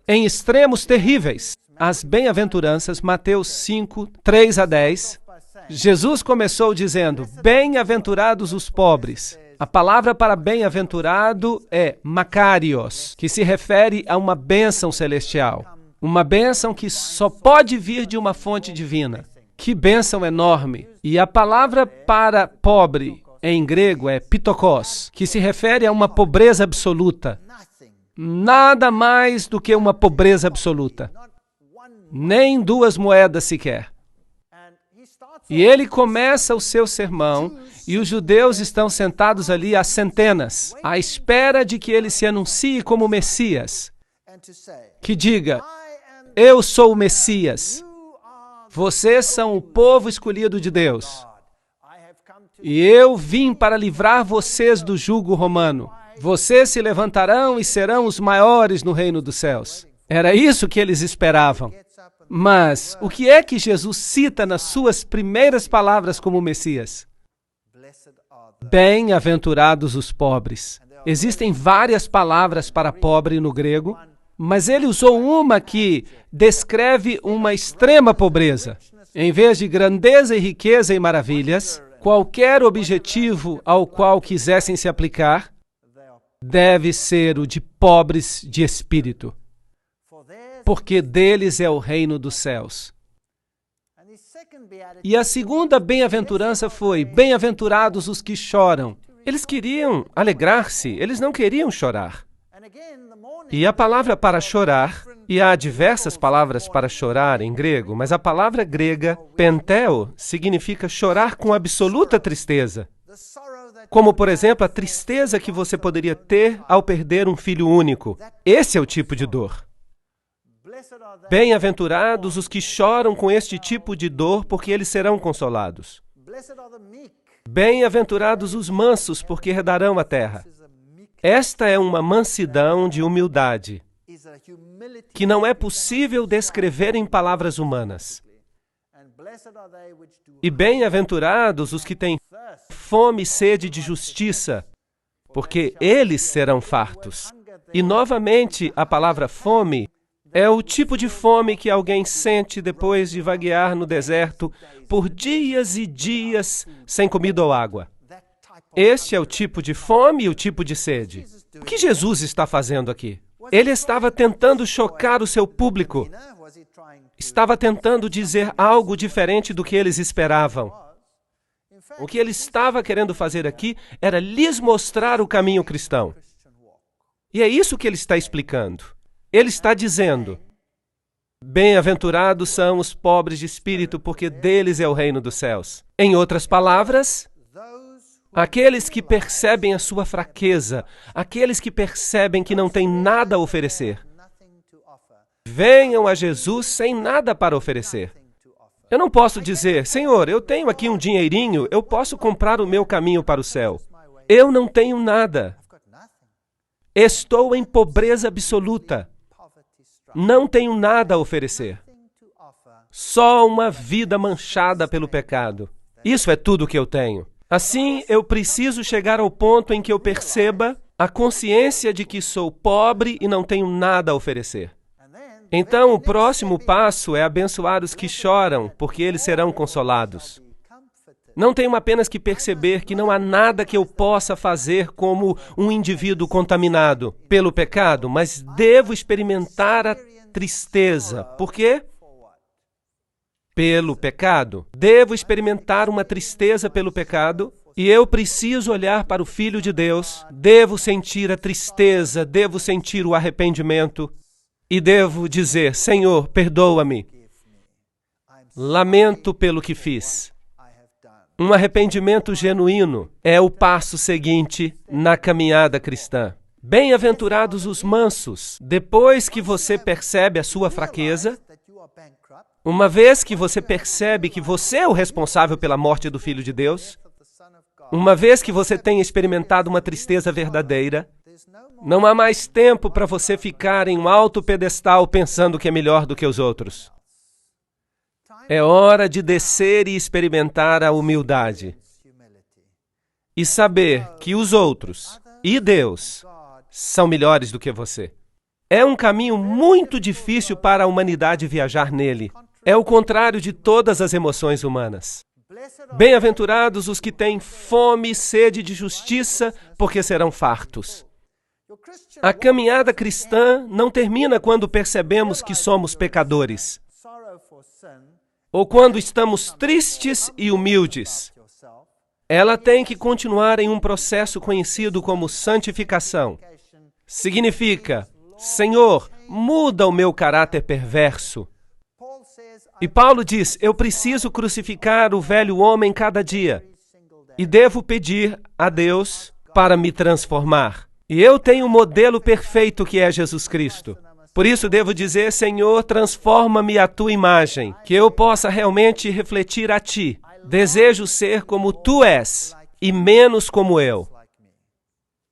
A: em extremos terríveis. As bem-aventuranças, Mateus 5, 3 a 10. Jesus começou dizendo, bem-aventurados os pobres. A palavra para bem-aventurado é makarios, que se refere a uma bênção celestial. Uma bênção que só pode vir de uma fonte divina. Que bênção enorme! E a palavra para pobre, em grego, é pitokos, que se refere a uma pobreza absoluta. Nada mais do que uma pobreza absoluta. Nem 2 moedas sequer. E ele começa o seu sermão, e os judeus estão sentados ali há centenas, à espera de que ele se anuncie como Messias. Que diga, eu sou o Messias. Vocês são o povo escolhido de Deus. E eu vim para livrar vocês do jugo romano. Vocês se levantarão e serão os maiores no reino dos céus. Era isso que eles esperavam. Mas o que é que Jesus cita nas suas primeiras palavras como Messias? Bem-aventurados os pobres. Existem várias palavras para pobre no grego. Mas ele usou uma que descreve uma extrema pobreza. Em vez de grandeza e riqueza e maravilhas, qualquer objetivo ao qual quisessem se aplicar deve ser o de pobres de espírito, porque deles é o reino dos céus. E a segunda bem-aventurança foi: bem-aventurados os que choram. Eles queriam alegrar-se, eles não queriam chorar. E a palavra para chorar, e há diversas palavras para chorar em grego, mas a palavra grega, penteo, significa chorar com absoluta tristeza. Como, por exemplo, a tristeza que você poderia ter ao perder um filho único. Esse é o tipo de dor. Bem-aventurados os que choram com este tipo de dor, porque eles serão consolados. Bem-aventurados os mansos, porque herdarão a terra. Esta é uma mansidão de humildade, que não é possível descrever em palavras humanas. E bem-aventurados os que têm fome e sede de justiça, porque eles serão fartos. E, novamente, a palavra fome é o tipo de fome que alguém sente depois de vaguear no deserto por dias e dias sem comida ou água. Este é o tipo de fome e o tipo de sede. O que Jesus está fazendo aqui? Ele estava tentando chocar o seu público. Estava tentando dizer algo diferente do que eles esperavam. O que ele estava querendo fazer aqui era lhes mostrar o caminho cristão. E é isso que ele está explicando. Ele está dizendo: bem-aventurados são os pobres de espírito, porque deles é o reino dos céus. Em outras palavras, aqueles que percebem a sua fraqueza, aqueles que percebem que não têm nada a oferecer, venham a Jesus sem nada para oferecer. Eu não posso dizer: Senhor, eu tenho aqui um dinheirinho, eu posso comprar o meu caminho para o céu. Eu não tenho nada. Estou em pobreza absoluta. Não tenho nada a oferecer. Só uma vida manchada pelo pecado. Isso é tudo o que eu tenho. Assim, eu preciso chegar ao ponto em que eu perceba a consciência de que sou pobre e não tenho nada a oferecer. Então, o próximo passo é abençoar os que choram, porque eles serão consolados. Não tenho apenas que perceber que não há nada que eu possa fazer como um indivíduo contaminado pelo pecado, mas devo experimentar a tristeza. Por quê? Pelo pecado. Devo experimentar uma tristeza pelo pecado e eu preciso olhar para o Filho de Deus, devo sentir a tristeza, devo sentir o arrependimento e devo dizer: Senhor, perdoa-me. Lamento pelo que fiz. Um arrependimento genuíno é o passo seguinte na caminhada cristã. Bem-aventurados os mansos. Depois que você percebe a sua fraqueza, uma vez que você percebe que você é o responsável pela morte do Filho de Deus, uma vez que você tem experimentado uma tristeza verdadeira, não há mais tempo para você ficar em um alto pedestal pensando que é melhor do que os outros. É hora de descer e experimentar a humildade. E saber que os outros e Deus são melhores do que você. É um caminho muito difícil para a humanidade viajar nele. É o contrário de todas as emoções humanas. Bem-aventurados os que têm fome e sede de justiça, porque serão fartos. A caminhada cristã não termina quando percebemos que somos pecadores, ou quando estamos tristes e humildes. Ela tem que continuar em um processo conhecido como santificação. Significa: Senhor, muda o meu caráter perverso. E Paulo diz: eu preciso crucificar o velho homem cada dia e devo pedir a Deus para me transformar. E eu tenho um modelo perfeito que é Jesus Cristo. Por isso devo dizer: Senhor, transforma-me à tua imagem, que eu possa realmente refletir a ti. Desejo ser como tu és e menos como eu.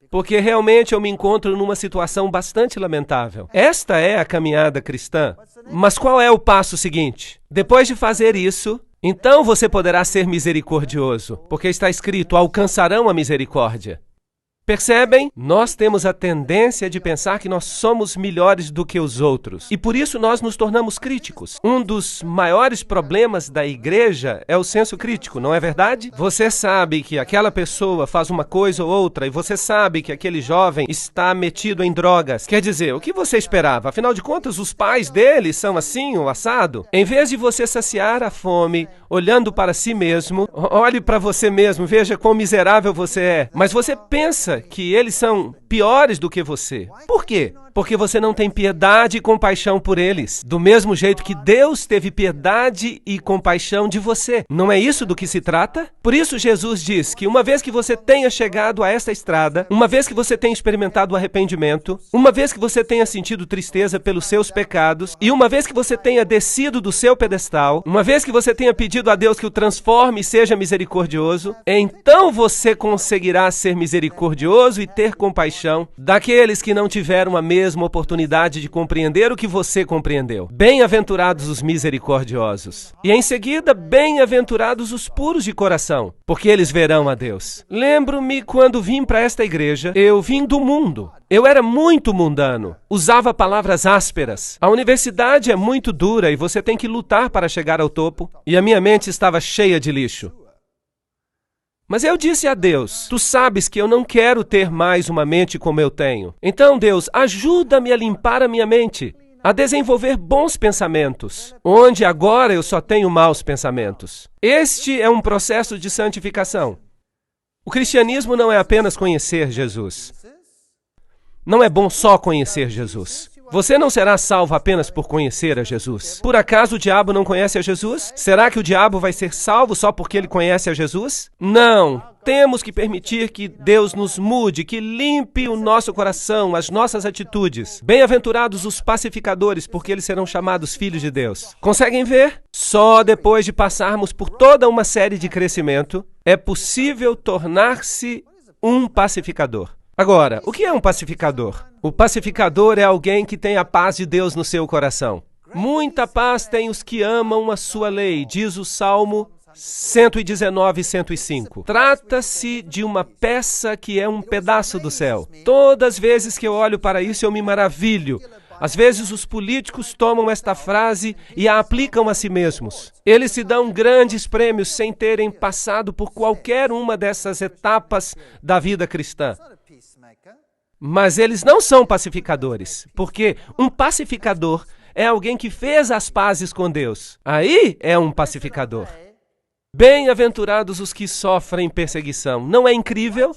A: Porque realmente eu me encontro numa situação bastante lamentável. Esta é a caminhada cristã. Mas qual é o passo seguinte? Depois de fazer isso, então você poderá ser misericordioso, porque está escrito: alcançarão a misericórdia. Percebem? Nós temos a tendência de pensar que nós somos melhores do que os outros. E por isso nós nos tornamos críticos. Um dos maiores problemas da igreja é o senso crítico, não é verdade? Você sabe que aquela pessoa faz uma coisa ou outra e você sabe que aquele jovem está metido em drogas. Quer dizer, o que você esperava? Afinal de contas, os pais dele são assim ou assado? Em vez de você saciar a fome, olhando para si mesmo, olhe para você mesmo, veja quão miserável você é. Mas você pensa que eles são piores do que você. Por quê? Porque você não tem piedade e compaixão por eles. Do mesmo jeito que Deus teve piedade e compaixão de você. Não é isso do que se trata? Por isso Jesus diz que uma vez que você tenha chegado a esta estrada, uma vez que você tenha experimentado o arrependimento, uma vez que você tenha sentido tristeza pelos seus pecados, e uma vez que você tenha descido do seu pedestal, uma vez que você tenha pedido a Deus que o transforme e seja misericordioso, então você conseguirá ser misericordioso e ter compaixão daqueles que não tiveram a mesma oportunidade de compreender o que você compreendeu. Bem-aventurados os misericordiosos. E em seguida, bem-aventurados os puros de coração, porque eles verão a Deus. Lembro-me quando vim para esta igreja, eu vim do mundo. Eu era muito mundano, usava palavras ásperas. A universidade é muito dura e você tem que lutar para chegar ao topo. E a minha mente estava cheia de lixo. Mas eu disse a Deus, tu sabes que eu não quero ter mais uma mente como eu tenho. Então, Deus, ajuda-me a limpar a minha mente, a desenvolver bons pensamentos, onde agora eu só tenho maus pensamentos. Este é um processo de santificação. O cristianismo não é apenas conhecer Jesus. Não é bom só conhecer Jesus. Você não será salvo apenas por conhecer a Jesus. Por acaso o diabo não conhece a Jesus? Será que o diabo vai ser salvo só porque ele conhece a Jesus? Não. Temos que permitir que Deus nos mude, que limpe o nosso coração, as nossas atitudes. Bem-aventurados os pacificadores, porque eles serão chamados filhos de Deus. Conseguem ver? Só depois de passarmos por toda uma série de crescimento, é possível tornar-se um pacificador. Agora, o que é um pacificador? O pacificador é alguém que tem a paz de Deus no seu coração. Muita paz tem os que amam a sua lei, diz o Salmo 119 e 105. Trata-se de uma peça que é um pedaço do céu. Todas as vezes que eu olho para isso, eu me maravilho. Às vezes os políticos tomam esta frase e a aplicam a si mesmos. Eles se dão grandes prêmios sem terem passado por qualquer uma dessas etapas da vida cristã. Mas eles não são pacificadores, porque um pacificador é alguém que fez as pazes com Deus. Aí é um pacificador. Bem-aventurados os que sofrem perseguição. Não é incrível?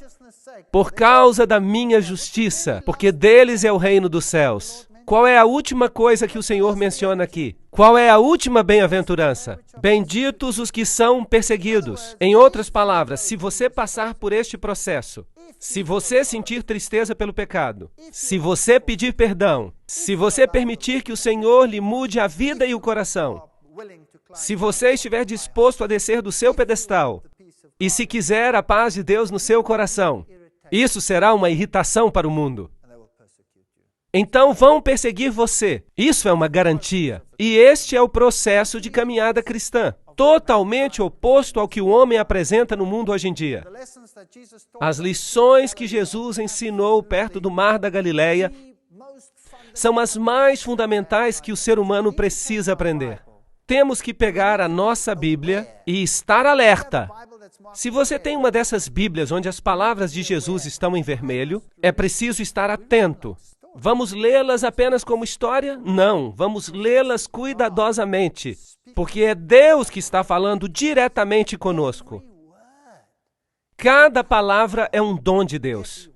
A: Por causa da minha justiça, porque deles é o reino dos céus. Qual é a última coisa que o Senhor menciona aqui? Qual é a última bem-aventurança? Benditos os que são perseguidos. Em outras palavras, se você passar por este processo, se você sentir tristeza pelo pecado, se você pedir perdão, se você permitir que o Senhor lhe mude a vida e o coração, se você estiver disposto a descer do seu pedestal, e se quiser a paz de Deus no seu coração, isso será uma irritação para o mundo. Então vão perseguir você. Isso é uma garantia. E este é o processo de caminhada cristã, totalmente oposto ao que o homem apresenta no mundo hoje em dia. As lições que Jesus ensinou perto do Mar da Galileia são as mais fundamentais que o ser humano precisa aprender. Temos que pegar a nossa Bíblia e estar alerta. Se você tem uma dessas Bíblias onde as palavras de Jesus estão em vermelho, é preciso estar atento. Vamos lê-las apenas como história? Não, vamos lê-las cuidadosamente, porque é Deus que está falando diretamente conosco. Cada palavra é um dom de Deus.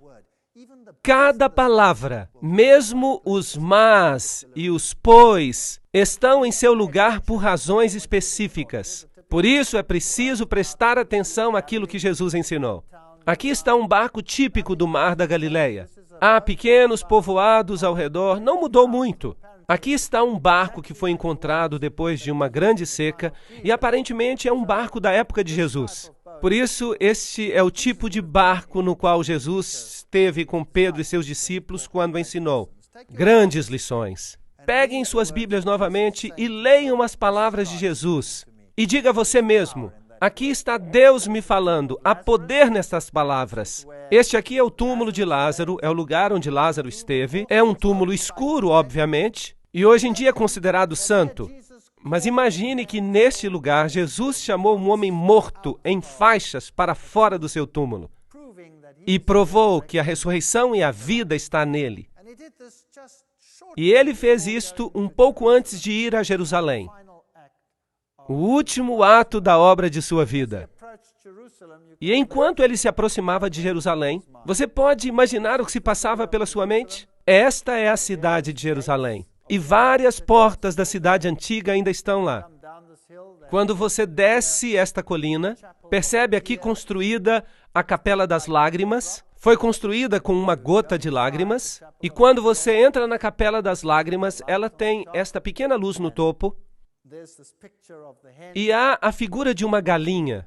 A: Cada palavra, mesmo os mas e os pois, estão em seu lugar por razões específicas. Por isso é preciso prestar atenção àquilo que Jesus ensinou. Aqui está um barco típico do Mar da Galileia. Há pequenos povoados ao redor, não mudou muito. Aqui está um barco que foi encontrado depois de uma grande seca e aparentemente é um barco da época de Jesus. Por isso, este é o tipo de barco no qual Jesus esteve com Pedro e seus discípulos quando ensinou. Grandes lições. Peguem suas Bíblias novamente e leiam as palavras de Jesus. E diga a você mesmo, Aqui está Deus me falando. Há poder nestas palavras. Este aqui é o túmulo de Lázaro, é o lugar onde Lázaro esteve. É um túmulo escuro, obviamente, e hoje em dia é considerado santo. Mas imagine que neste lugar Jesus chamou um homem morto em faixas para fora do seu túmulo e provou que a ressurreição e a vida está nele. E ele fez isto um pouco antes de ir a Jerusalém. O último ato da obra de sua vida. E enquanto ele se aproximava de Jerusalém, você pode imaginar o que se passava pela sua mente? Esta é a cidade de Jerusalém. E várias portas da cidade antiga ainda estão lá. Quando você desce esta colina, percebe aqui construída a Capela das Lágrimas. Foi construída com uma gota de lágrimas. E quando você entra na Capela das Lágrimas, ela tem esta pequena luz no topo. E há a figura de uma galinha,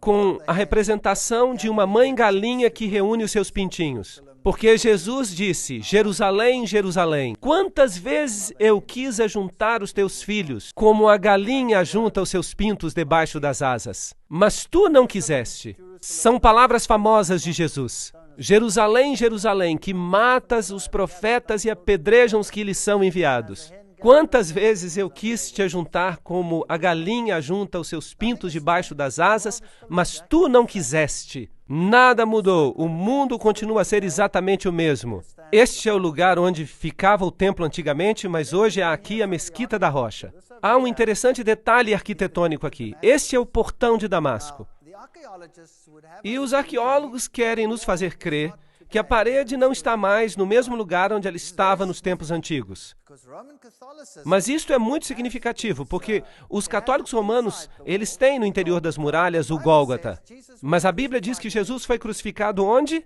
A: com a representação de uma mãe galinha que reúne os seus pintinhos. Porque Jesus disse, Jerusalém, Jerusalém, quantas vezes eu quis ajuntar os teus filhos, como a galinha ajunta os seus pintos debaixo das asas. Mas tu não quiseste. São palavras famosas de Jesus. Jerusalém, Jerusalém, que matas os profetas e apedrejam os que lhes são enviados. Quantas vezes eu quis te ajuntar como a galinha ajunta os seus pintos debaixo das asas, mas tu não quiseste. Nada mudou, o mundo continua a ser exatamente o mesmo. Este é o lugar onde ficava o templo antigamente, mas hoje há aqui a Mesquita da Rocha. Há um interessante detalhe arquitetônico aqui. Este é o portão de Damasco. E os arqueólogos querem nos fazer crer que a parede não está mais no mesmo lugar onde ela estava nos tempos antigos. Mas isto é muito significativo, porque os católicos romanos, eles têm no interior das muralhas o Gólgota. Mas a Bíblia diz que Jesus foi crucificado onde?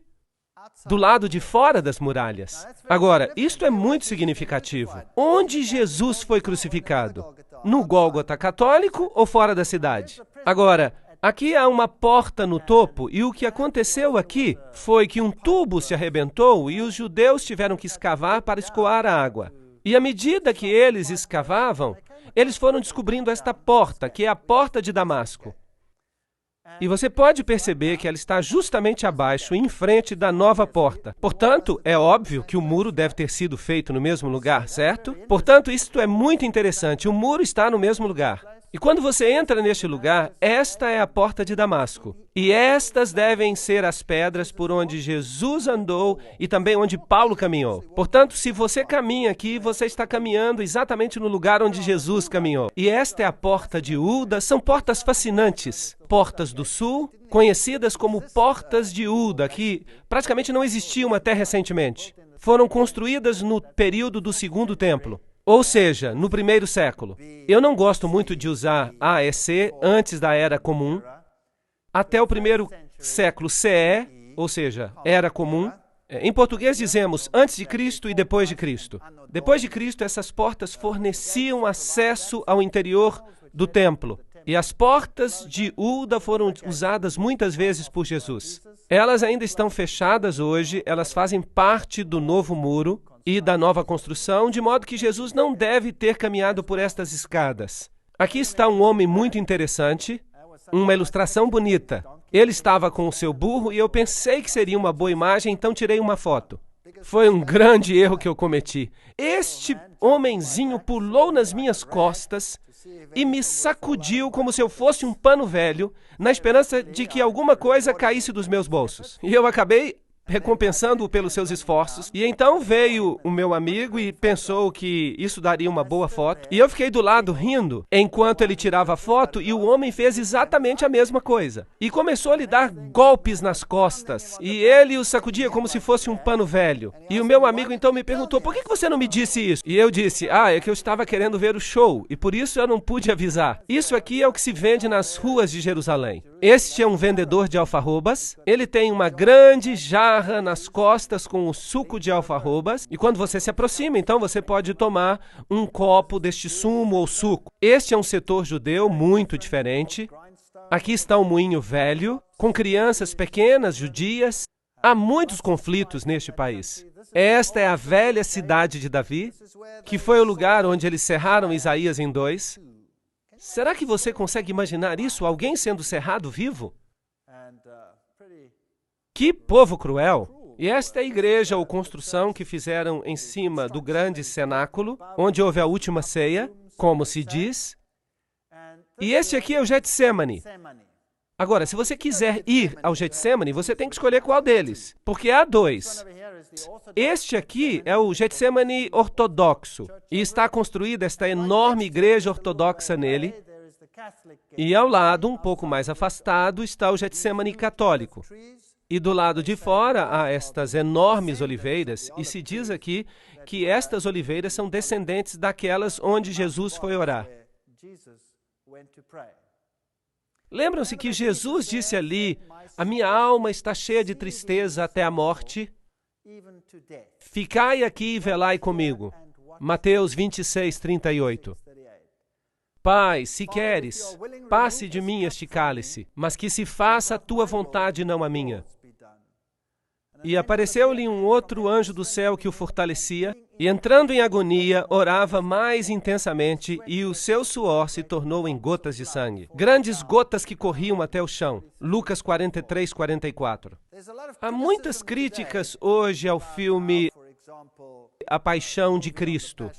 A: Do lado de fora das muralhas. Agora, isto é muito significativo. Onde Jesus foi crucificado? No Gólgota católico ou fora da cidade? Agora, aqui há uma porta no topo e o que aconteceu aqui foi que um tubo se arrebentou e os judeus tiveram que escavar para escoar a água. E à medida que eles escavavam, eles foram descobrindo esta porta, que é a porta de Damasco. E você pode perceber que ela está justamente abaixo, em frente da nova porta. Portanto, é óbvio que o muro deve ter sido feito no mesmo lugar, certo? Portanto, isto é muito interessante. O muro está no mesmo lugar. E quando você entra neste lugar, esta é a porta de Damasco. E estas devem ser as pedras por onde Jesus andou e também onde Paulo caminhou. Portanto, se você caminha aqui, você está caminhando exatamente no lugar onde Jesus caminhou. E esta é a porta de Uda. São portas fascinantes. Portas do Sul, conhecidas como Portas de Uda, que praticamente não existiam até recentemente. Foram construídas no período do Segundo Templo. Ou seja, no primeiro século. Eu não gosto muito de usar AEC antes da Era Comum. Até o primeiro século CE, ou seja, Era Comum. Em português dizemos antes de Cristo e depois de Cristo. Depois de Cristo, essas portas forneciam acesso ao interior do templo. E as portas de Uda foram usadas muitas vezes por Jesus. Elas ainda estão fechadas hoje, elas fazem parte do novo muro e da nova construção, de modo que Jesus não deve ter caminhado por estas escadas. Aqui está um homem muito interessante, uma ilustração bonita. Ele estava com o seu burro e eu pensei que seria uma boa imagem, então tirei uma foto. Foi um grande erro que eu cometi. Este homenzinho pulou nas minhas costas e me sacudiu como se eu fosse um pano velho, na esperança de que alguma coisa caísse dos meus bolsos. E eu acabei recompensando-o pelos seus esforços. E então veio o meu amigo e pensou que isso daria uma boa foto. E eu fiquei do lado rindo, enquanto ele tirava a foto, e o homem fez exatamente a mesma coisa. E começou a lhe dar golpes nas costas. E ele o sacudia como se fosse um pano velho. E o meu amigo então me perguntou, por que você não me disse isso? E eu disse, é que eu estava querendo ver o show, e por isso eu não pude avisar. Isso aqui é o que se vende nas ruas de Jerusalém. Este é um vendedor de alfarrobas. Ele tem uma grande jarra nas costas com o suco de alfarrobas. E quando você se aproxima, então você pode tomar um copo deste sumo ou suco. Este é um setor judeu muito diferente. Aqui está um moinho velho, com crianças pequenas, judias. Há muitos conflitos neste país. Esta é a velha cidade de Davi, que foi o lugar onde eles cerraram Isaías em 2. Será que você consegue imaginar isso? Alguém sendo cerrado vivo? Que povo cruel! E esta é a igreja ou construção que fizeram em cima do grande cenáculo, onde houve a última ceia, como se diz. E este aqui é o Getsemane. Agora, se você quiser ir ao Getsemane, você tem que escolher qual deles, porque há dois. Este aqui é o Getsemane ortodoxo, e está construída esta enorme igreja ortodoxa nele, e ao lado, um pouco mais afastado, está o Getsemane católico. E do lado de fora há estas enormes oliveiras, e se diz aqui que estas oliveiras são descendentes daquelas onde Jesus foi orar. Lembram-se que Jesus disse ali, a minha alma está cheia de tristeza até a morte, ficai aqui e velai comigo. Mateus 26, 38. Pai, se queres, passe de mim este cálice, mas que se faça a tua vontade, não a minha. E apareceu-lhe um outro anjo do céu que o fortalecia, e entrando em agonia, orava mais intensamente, e o seu suor se tornou em gotas de sangue. Grandes gotas que corriam até o chão. Lucas 43, 44. Há muitas críticas hoje ao filme A Paixão de Cristo.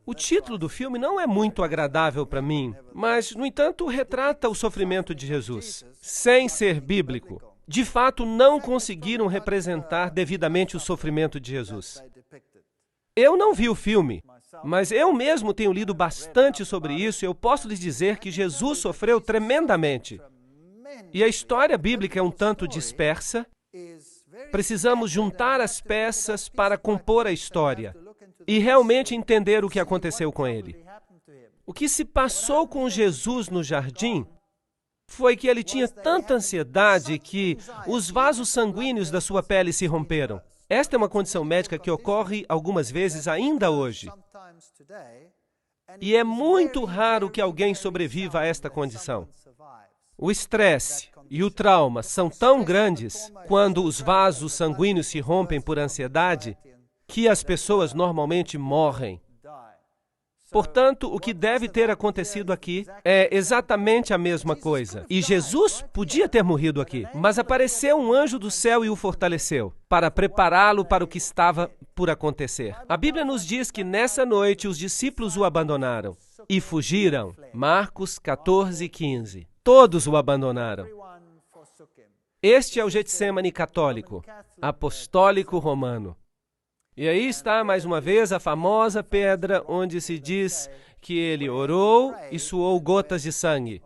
A: O título do filme não é muito agradável para mim, mas, no entanto, retrata o sofrimento de Jesus, sem ser bíblico. De fato, não conseguiram representar devidamente o sofrimento de Jesus. Eu não vi o filme, mas eu mesmo tenho lido bastante sobre isso e eu posso lhes dizer que Jesus sofreu tremendamente. E a história bíblica é um tanto dispersa. Precisamos juntar as peças para compor a história e realmente entender o que aconteceu com ele. O que se passou com Jesus no jardim foi que ele tinha tanta ansiedade que os vasos sanguíneos da sua pele se romperam. Esta é uma condição médica que ocorre algumas vezes ainda hoje. E é muito raro que alguém sobreviva a esta condição. O estresse e o trauma são tão grandes quando os vasos sanguíneos se rompem por ansiedade que as pessoas normalmente morrem. Portanto, o que deve ter acontecido aqui é exatamente a mesma coisa. E Jesus podia ter morrido aqui, mas apareceu um anjo do céu e o fortaleceu, para prepará-lo para o que estava por acontecer. A Bíblia nos diz que nessa noite os discípulos o abandonaram e fugiram. Marcos 14, 15. Todos o abandonaram. Este é o Getsemane católico, apostólico romano. E aí está, mais uma vez, a famosa pedra onde se diz que ele orou e suou gotas de sangue.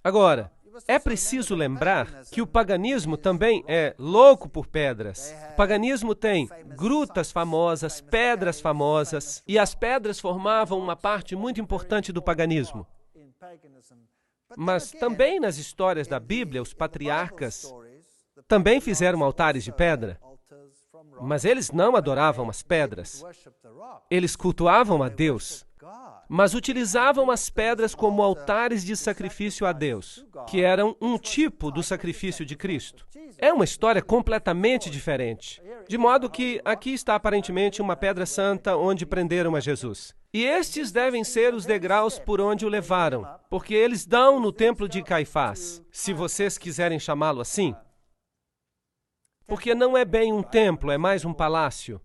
A: Agora, é preciso lembrar que o paganismo também é louco por pedras. O paganismo tem grutas famosas, pedras famosas, e as pedras formavam uma parte muito importante do paganismo. Mas também nas histórias da Bíblia, os patriarcas também fizeram altares de pedra. Mas eles não adoravam as pedras. Eles cultuavam a Deus, mas utilizavam as pedras como altares de sacrifício a Deus, que eram um tipo do sacrifício de Cristo. É uma história completamente diferente. De modo que aqui está aparentemente uma pedra santa onde prenderam a Jesus. E estes devem ser os degraus por onde o levaram, porque eles dão no templo de Caifás, se vocês quiserem chamá-lo assim. Porque não é bem um templo, é mais um palácio.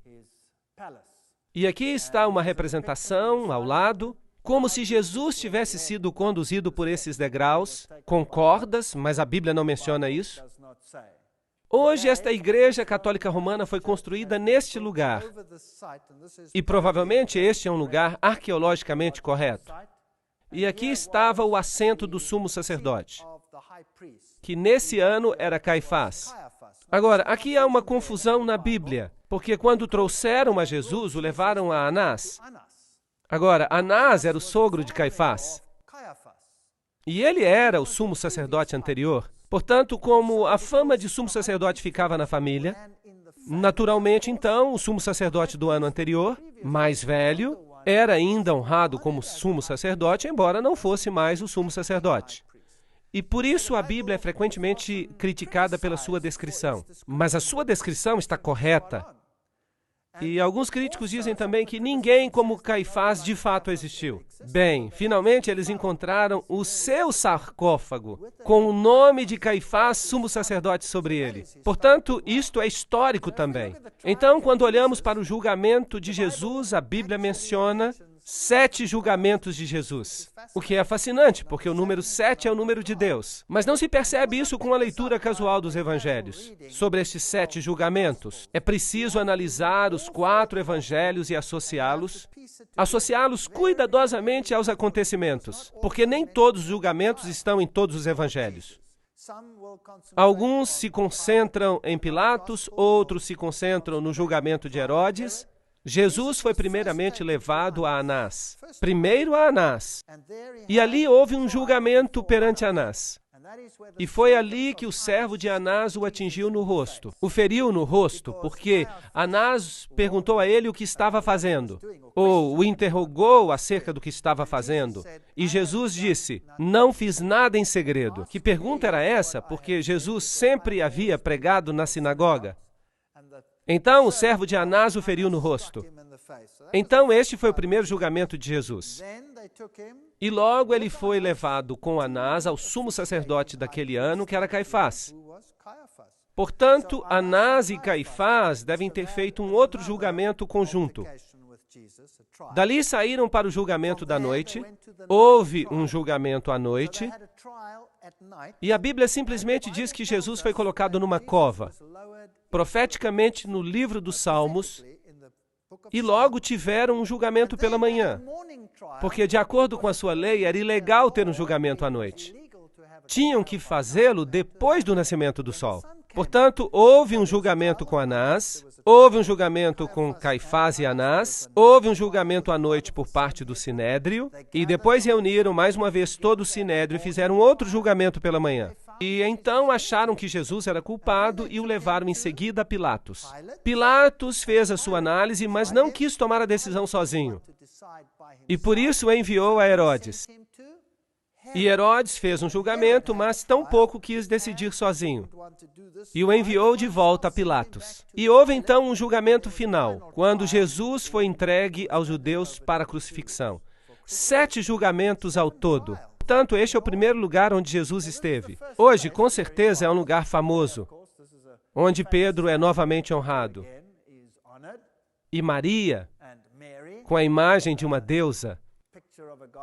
A: E aqui está uma representação ao lado, como se Jesus tivesse sido conduzido por esses degraus, com cordas, mas a Bíblia não menciona isso. Hoje, esta igreja católica romana foi construída neste lugar. E provavelmente este é um lugar arqueologicamente correto. E aqui estava o assento do sumo sacerdote, que nesse ano era Caifás. Agora, aqui há uma confusão na Bíblia, porque quando trouxeram a Jesus, o levaram a Anás. Agora, Anás era o sogro de Caifás. E ele era o sumo sacerdote anterior. Portanto, como a fama de sumo sacerdote ficava na família, naturalmente, então, o sumo sacerdote do ano anterior, mais velho, era ainda honrado como sumo sacerdote, embora não fosse mais o sumo sacerdote. E por isso a Bíblia é frequentemente criticada pela sua descrição. Mas a sua descrição está correta. E alguns críticos dizem também que ninguém como Caifás de fato existiu. Bem, finalmente eles encontraram o seu sarcófago, com o nome de Caifás, sumo sacerdote, sobre ele. Portanto, isto é histórico também. Então, quando olhamos para o julgamento de Jesus, a Bíblia menciona 7 julgamentos de Jesus. O que é fascinante, porque o número 7 é o número de Deus. Mas não se percebe isso com a leitura casual dos evangelhos. Sobre estes 7 julgamentos, é preciso analisar os 4 evangelhos e associá-los cuidadosamente aos acontecimentos, porque nem todos os julgamentos estão em todos os evangelhos. Alguns se concentram em Pilatos, outros se concentram no julgamento de Herodes. Jesus foi primeiramente levado a Anás. Primeiro a Anás. E ali houve um julgamento perante Anás. E foi ali que o servo de Anás o atingiu no rosto. O feriu no rosto, porque Anás perguntou a ele o que estava fazendo, ou o interrogou acerca do que estava fazendo. E Jesus disse, não fiz nada em segredo. Que pergunta era essa? Porque Jesus sempre havia pregado na sinagoga. Então o servo de Anás o feriu no rosto. Então este foi o primeiro julgamento de Jesus. E logo ele foi levado com Anás ao sumo sacerdote daquele ano, que era Caifás. Portanto, Anás e Caifás devem ter feito um outro julgamento conjunto. Dali saíram para o julgamento da noite. Houve um julgamento à noite. E a Bíblia simplesmente diz que Jesus foi colocado numa cova, profeticamente no livro dos Salmos, e logo tiveram um julgamento pela manhã, porque de acordo com a sua lei era ilegal ter um julgamento à noite. Tinham que fazê-lo depois do nascimento do sol. Portanto, houve um julgamento com Anás, houve um julgamento com Caifás e Anás, houve um julgamento à noite por parte do Sinédrio, e depois reuniram mais uma vez todo o Sinédrio e fizeram outro julgamento pela manhã. E então acharam que Jesus era culpado e o levaram em seguida a Pilatos. Pilatos fez a sua análise, mas não quis tomar a decisão sozinho. E por isso enviou a Herodes. E Herodes fez um julgamento, mas tampouco quis decidir sozinho. E o enviou de volta a Pilatos. E houve então um julgamento final, quando Jesus foi entregue aos judeus para a crucifixão. 7 julgamentos ao todo. Portanto, este é o primeiro lugar onde Jesus esteve. Hoje, com certeza, é um lugar famoso, onde Pedro é novamente honrado. E Maria, com a imagem de uma deusa.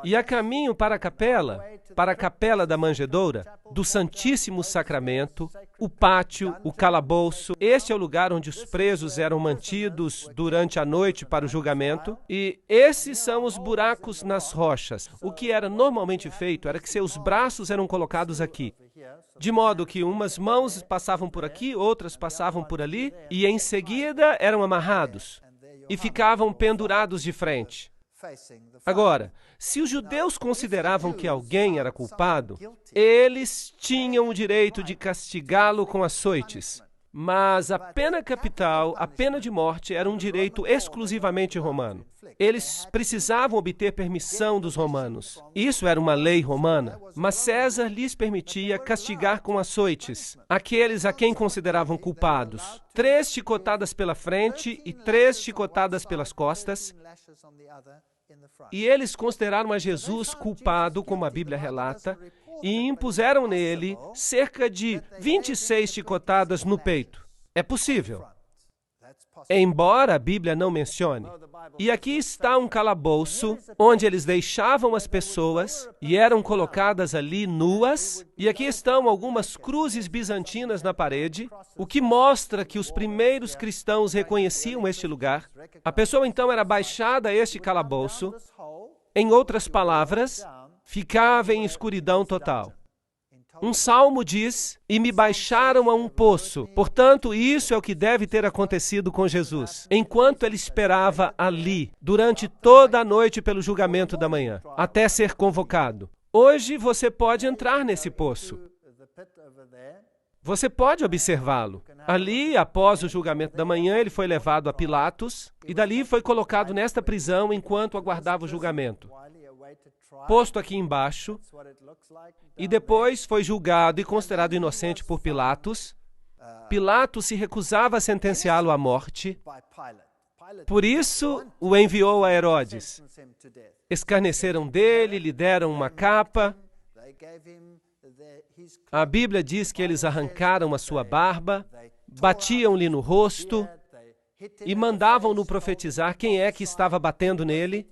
A: E a caminho para a capela da manjedoura, do Santíssimo Sacramento, o pátio, o calabouço. Este é o lugar onde os presos eram mantidos durante a noite para o julgamento. E esses são os buracos nas rochas. O que era normalmente feito era que seus braços eram colocados aqui, de modo que umas mãos passavam por aqui, outras passavam por ali, e em seguida eram amarrados e ficavam pendurados de frente. Agora, se os judeus consideravam que alguém era culpado, eles tinham o direito de castigá-lo com açoites. Mas a pena capital, a pena de morte, era um direito exclusivamente romano. Eles precisavam obter permissão dos romanos. Isso era uma lei romana. Mas César lhes permitia castigar com açoites aqueles a quem consideravam culpados. 3 chicotadas pela frente e 3 chicotadas pelas costas. E eles consideraram a Jesus culpado, como a Bíblia relata, e impuseram nele cerca de 26 chicotadas no peito. É possível, embora a Bíblia não mencione. E aqui está um calabouço, onde eles deixavam as pessoas e eram colocadas ali nuas. E aqui estão algumas cruzes bizantinas na parede, o que mostra que os primeiros cristãos reconheciam este lugar. A pessoa então era baixada a este calabouço. Em outras palavras, ficava em escuridão total. Um salmo diz, e me baixaram a um poço. Portanto, isso é o que deve ter acontecido com Jesus, enquanto ele esperava ali, durante toda a noite pelo julgamento da manhã, até ser convocado. Hoje você pode entrar nesse poço. Você pode observá-lo. Ali, após o julgamento da manhã, ele foi levado a Pilatos, e dali foi colocado nesta prisão enquanto aguardava o julgamento. Posto aqui embaixo, e depois foi julgado e considerado inocente por Pilatos. Pilatos se recusava a sentenciá-lo à morte. Por isso, o enviou a Herodes. Escarneceram dele, lhe deram uma capa. A Bíblia diz que eles arrancaram a sua barba, batiam-lhe no rosto e mandavam-no profetizar quem é que estava batendo nele.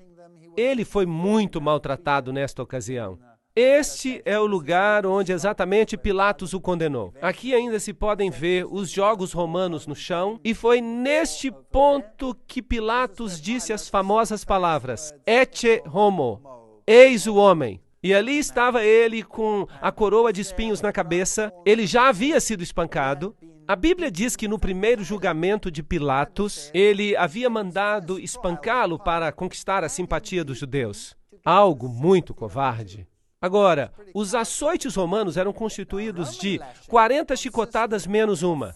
A: Ele foi muito maltratado nesta ocasião. Este é o lugar onde exatamente Pilatos o condenou. Aqui ainda se podem ver os jogos romanos no chão, e foi neste ponto que Pilatos disse as famosas palavras: Ecce homo, eis o homem. E ali estava ele com a coroa de espinhos na cabeça. Ele já havia sido espancado. A Bíblia diz que no primeiro julgamento de Pilatos, ele havia mandado espancá-lo para conquistar a simpatia dos judeus. Algo muito covarde. Agora, os açoites romanos eram constituídos de 40 chicotadas menos uma.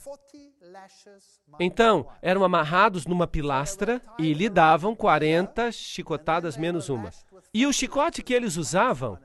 A: Então, eram amarrados numa pilastra e lhe davam 40 chicotadas menos uma. E o chicote que eles usavam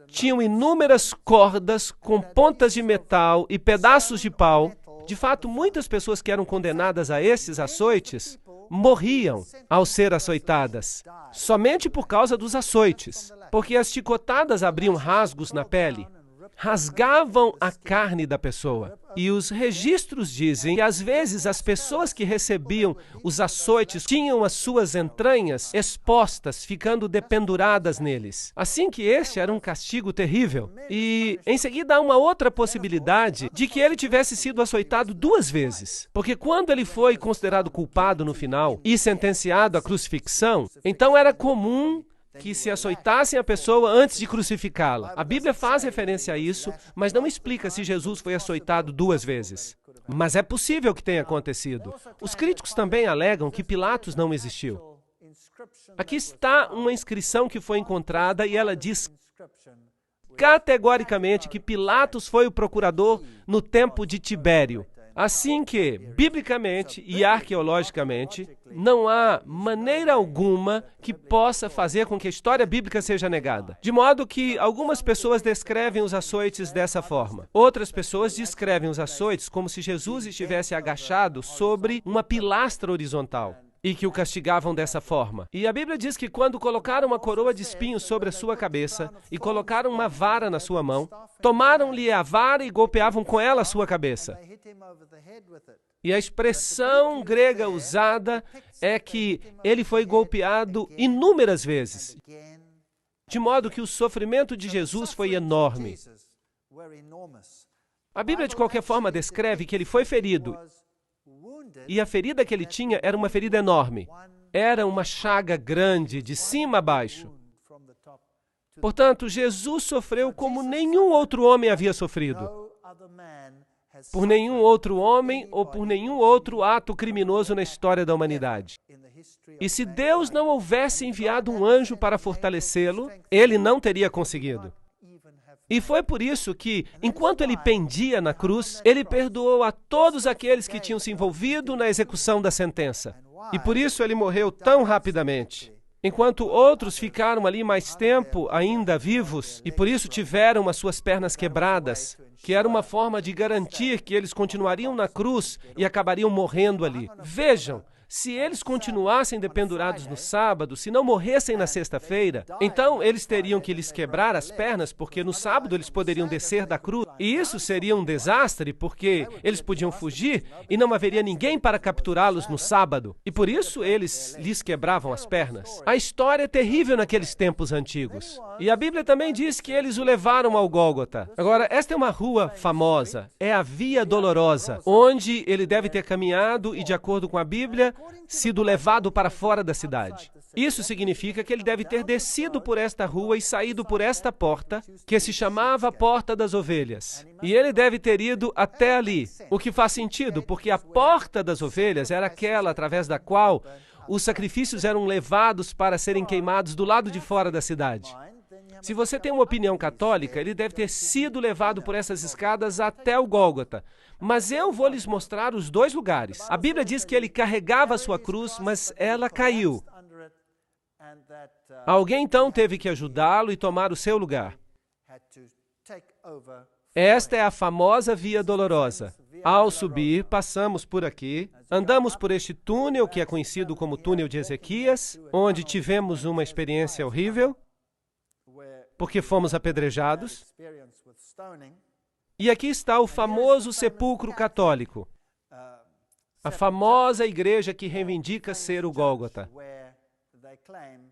A: tinham inúmeras cordas com pontas de metal e pedaços de pau. De fato, muitas pessoas que eram condenadas a esses açoites morriam ao ser açoitadas, somente por causa dos açoites, porque as chicotadas abriam rasgos na pele, rasgavam a carne da pessoa. E os registros dizem que, às vezes, as pessoas que recebiam os açoites tinham as suas entranhas expostas, ficando dependuradas neles. Assim que este era um castigo terrível. E, em seguida, há uma outra possibilidade de que ele tivesse sido açoitado 2 vezes. Porque quando ele foi considerado culpado no final e sentenciado à crucifixão, então era comum que se açoitassem a pessoa antes de crucificá-la. A Bíblia faz referência a isso, mas não explica se Jesus foi açoitado 2 vezes. Mas é possível que tenha acontecido. Os críticos também alegam que Pilatos não existiu. Aqui está uma inscrição que foi encontrada e ela diz categoricamente que Pilatos foi o procurador no tempo de Tibério. Assim que, biblicamente e arqueologicamente, não há maneira alguma que possa fazer com que a história bíblica seja negada. De modo que algumas pessoas descrevem os açoites dessa forma. Outras pessoas descrevem os açoites como se Jesus estivesse agachado sobre uma pilastra horizontal e que o castigavam dessa forma. E a Bíblia diz que quando colocaram uma coroa de espinhos sobre a sua cabeça e colocaram uma vara na sua mão, tomaram-lhe a vara e golpeavam com ela a sua cabeça. E a expressão grega usada é que ele foi golpeado inúmeras vezes, de modo que o sofrimento de Jesus foi enorme. A Bíblia, de qualquer forma, descreve que ele foi ferido, e a ferida que ele tinha era uma ferida enorme. Era uma chaga grande, de cima a baixo. Portanto, Jesus sofreu como nenhum outro homem havia sofrido. Por nenhum outro homem ou por nenhum outro ato criminoso na história da humanidade. E se Deus não houvesse enviado um anjo para fortalecê-lo, ele não teria conseguido. E foi por isso que, enquanto ele pendia na cruz, ele perdoou a todos aqueles que tinham se envolvido na execução da sentença. E por isso ele morreu tão rapidamente. Enquanto outros ficaram ali mais tempo ainda vivos e por isso tiveram as suas pernas quebradas, que era uma forma de garantir que eles continuariam na cruz e acabariam morrendo ali. Vejam, se eles continuassem dependurados no sábado, se não morressem na sexta-feira, então eles teriam que lhes quebrar as pernas, porque no sábado eles poderiam descer da cruz. E isso seria um desastre, porque eles podiam fugir e não haveria ninguém para capturá-los no sábado. E por isso eles lhes quebravam as pernas. A história é terrível naqueles tempos antigos. E a Bíblia também diz que eles o levaram ao Gólgota. Agora, esta é uma rua famosa, é a Via Dolorosa, onde ele deve ter caminhado e, de acordo com a Bíblia, sido levado para fora da cidade. Isso significa que ele deve ter descido por esta rua e saído por esta porta, que se chamava Porta das Ovelhas. E ele deve ter ido até ali, o que faz sentido, porque a Porta das Ovelhas era aquela através da qual os sacrifícios eram levados para serem queimados do lado de fora da cidade. Se você tem uma opinião católica, ele deve ter sido levado por essas escadas até o Gólgota. Mas eu vou lhes mostrar os 2 lugares. A Bíblia diz que ele carregava a sua cruz, mas ela caiu. Alguém então teve que ajudá-lo e tomar o seu lugar. Esta é a famosa Via Dolorosa. Ao subir, passamos por aqui, andamos por este túnel que é conhecido como Túnel de Ezequias, onde tivemos uma experiência horrível, porque fomos apedrejados. E aqui está o famoso sepulcro católico, a famosa igreja que reivindica ser o Gólgota.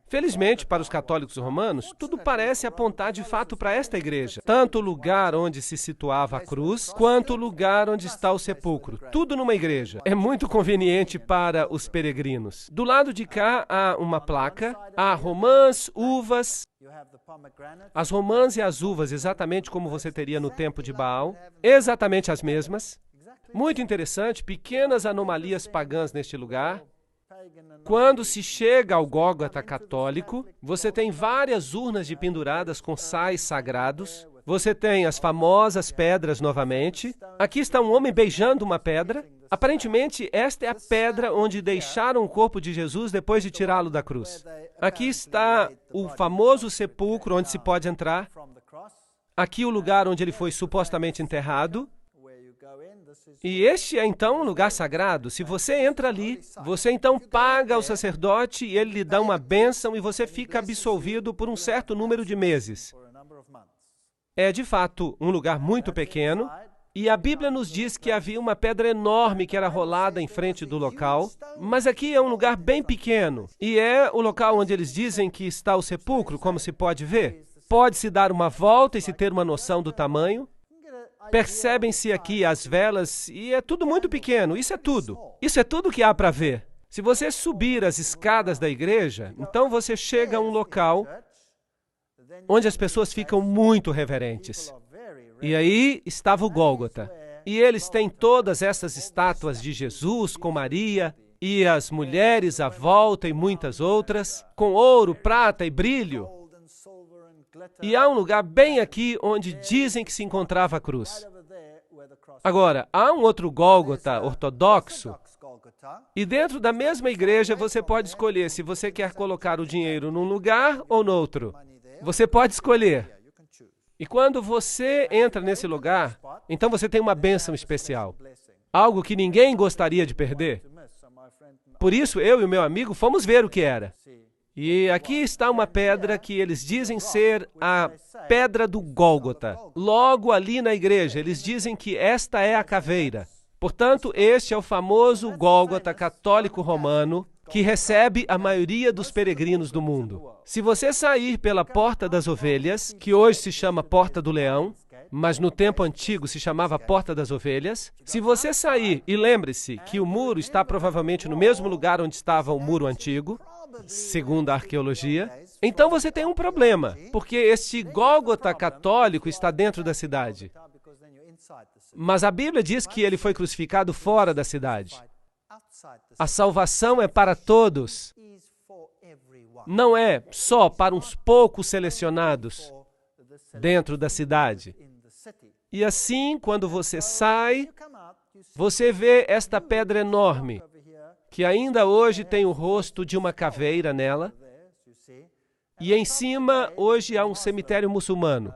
A: Felizmente, para os católicos romanos, tudo parece apontar de fato para esta igreja. Tanto o lugar onde se situava a cruz, quanto o lugar onde está o sepulcro. Tudo numa igreja. É muito conveniente para os peregrinos. Do lado de cá há uma placa, há romãs, uvas. As romãs e as uvas, exatamente como você teria no tempo de Baal. Exatamente as mesmas. Muito interessante, pequenas anomalias pagãs neste lugar. Quando se chega ao Gólgota católico, você tem várias urnas de penduradas com sais sagrados. Você tem as famosas pedras novamente. Aqui está um homem beijando uma pedra. Aparentemente, esta é a pedra onde deixaram o corpo de Jesus depois de tirá-lo da cruz. Aqui está o famoso sepulcro onde se pode entrar. Aqui o lugar onde ele foi supostamente enterrado. E este é então um lugar sagrado. Se você entra ali, você então paga ao sacerdote e ele lhe dá uma bênção e você fica absolvido por um certo número de meses. É de fato um lugar muito pequeno e a Bíblia nos diz que havia uma pedra enorme que era rolada em frente do local, mas aqui é um lugar bem pequeno e é o local onde eles dizem que está o sepulcro, como se pode ver. Pode-se dar uma volta e se ter uma noção do tamanho. Percebem-se aqui as velas e é tudo muito pequeno, isso é tudo. Isso é tudo que há para ver. Se você subir as escadas da igreja, então você chega a um local onde as pessoas ficam muito reverentes. E aí estava o Gólgota. E eles têm todas essas estátuas de Jesus com Maria e as mulheres à volta e muitas outras, com ouro, prata e brilho. E há um lugar bem aqui onde dizem que se encontrava a cruz. Agora, há um outro Gólgota ortodoxo, e dentro da mesma igreja você pode escolher se você quer colocar o dinheiro num lugar ou no outro. Você pode escolher. E quando você entra nesse lugar, então você tem uma bênção especial. Algo que ninguém gostaria de perder. Por isso, eu e o meu amigo fomos ver o que era. E aqui está uma pedra que eles dizem ser a pedra do Gólgota. Logo ali na igreja, eles dizem que esta é a caveira. Portanto, este é o famoso Gólgota católico romano que recebe a maioria dos peregrinos do mundo. Se você sair pela Porta das Ovelhas, que hoje se chama Porta do Leão, mas no tempo antigo se chamava Porta das Ovelhas, se você sair, e lembre-se que o muro está provavelmente no mesmo lugar onde estava o muro antigo, segundo a arqueologia, então você tem um problema, porque este Gólgota católico está dentro da cidade. Mas a Bíblia diz que ele foi crucificado fora da cidade. A salvação é para todos. Não é só para uns poucos selecionados dentro da cidade. E assim, quando você sai, você vê esta pedra enorme, que ainda hoje tem o rosto de uma caveira nela, e em cima hoje há um cemitério muçulmano,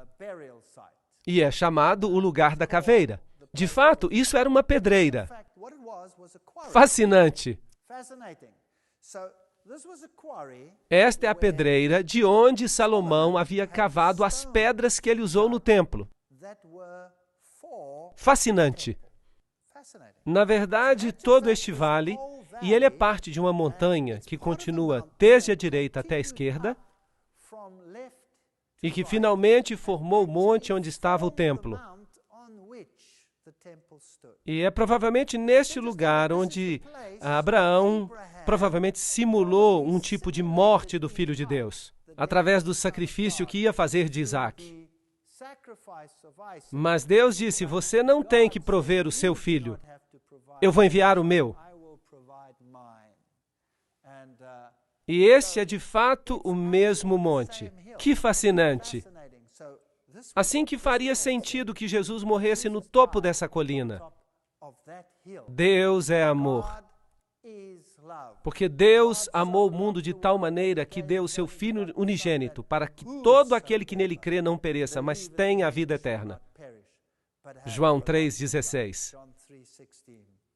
A: e é chamado o lugar da caveira. De fato, isso era uma pedreira. Fascinante. Esta é a pedreira de onde Salomão havia cavado as pedras que ele usou no templo. Fascinante. Na verdade, todo este vale, e ele é parte de uma montanha que continua desde a direita até a esquerda, e que finalmente formou o monte onde estava o templo. E é provavelmente neste lugar onde Abraão provavelmente simulou um tipo de morte do Filho de Deus, através do sacrifício que ia fazer de Isaac. Mas Deus disse, você não tem que prover o seu filho, eu vou enviar o meu. E este é de fato o mesmo monte. Que fascinante! Assim que faria sentido que Jesus morresse no topo dessa colina. Deus é amor. Porque Deus amou o mundo de tal maneira que deu o seu Filho unigênito para que todo aquele que nele crê não pereça, mas tenha a vida eterna. João 3,16.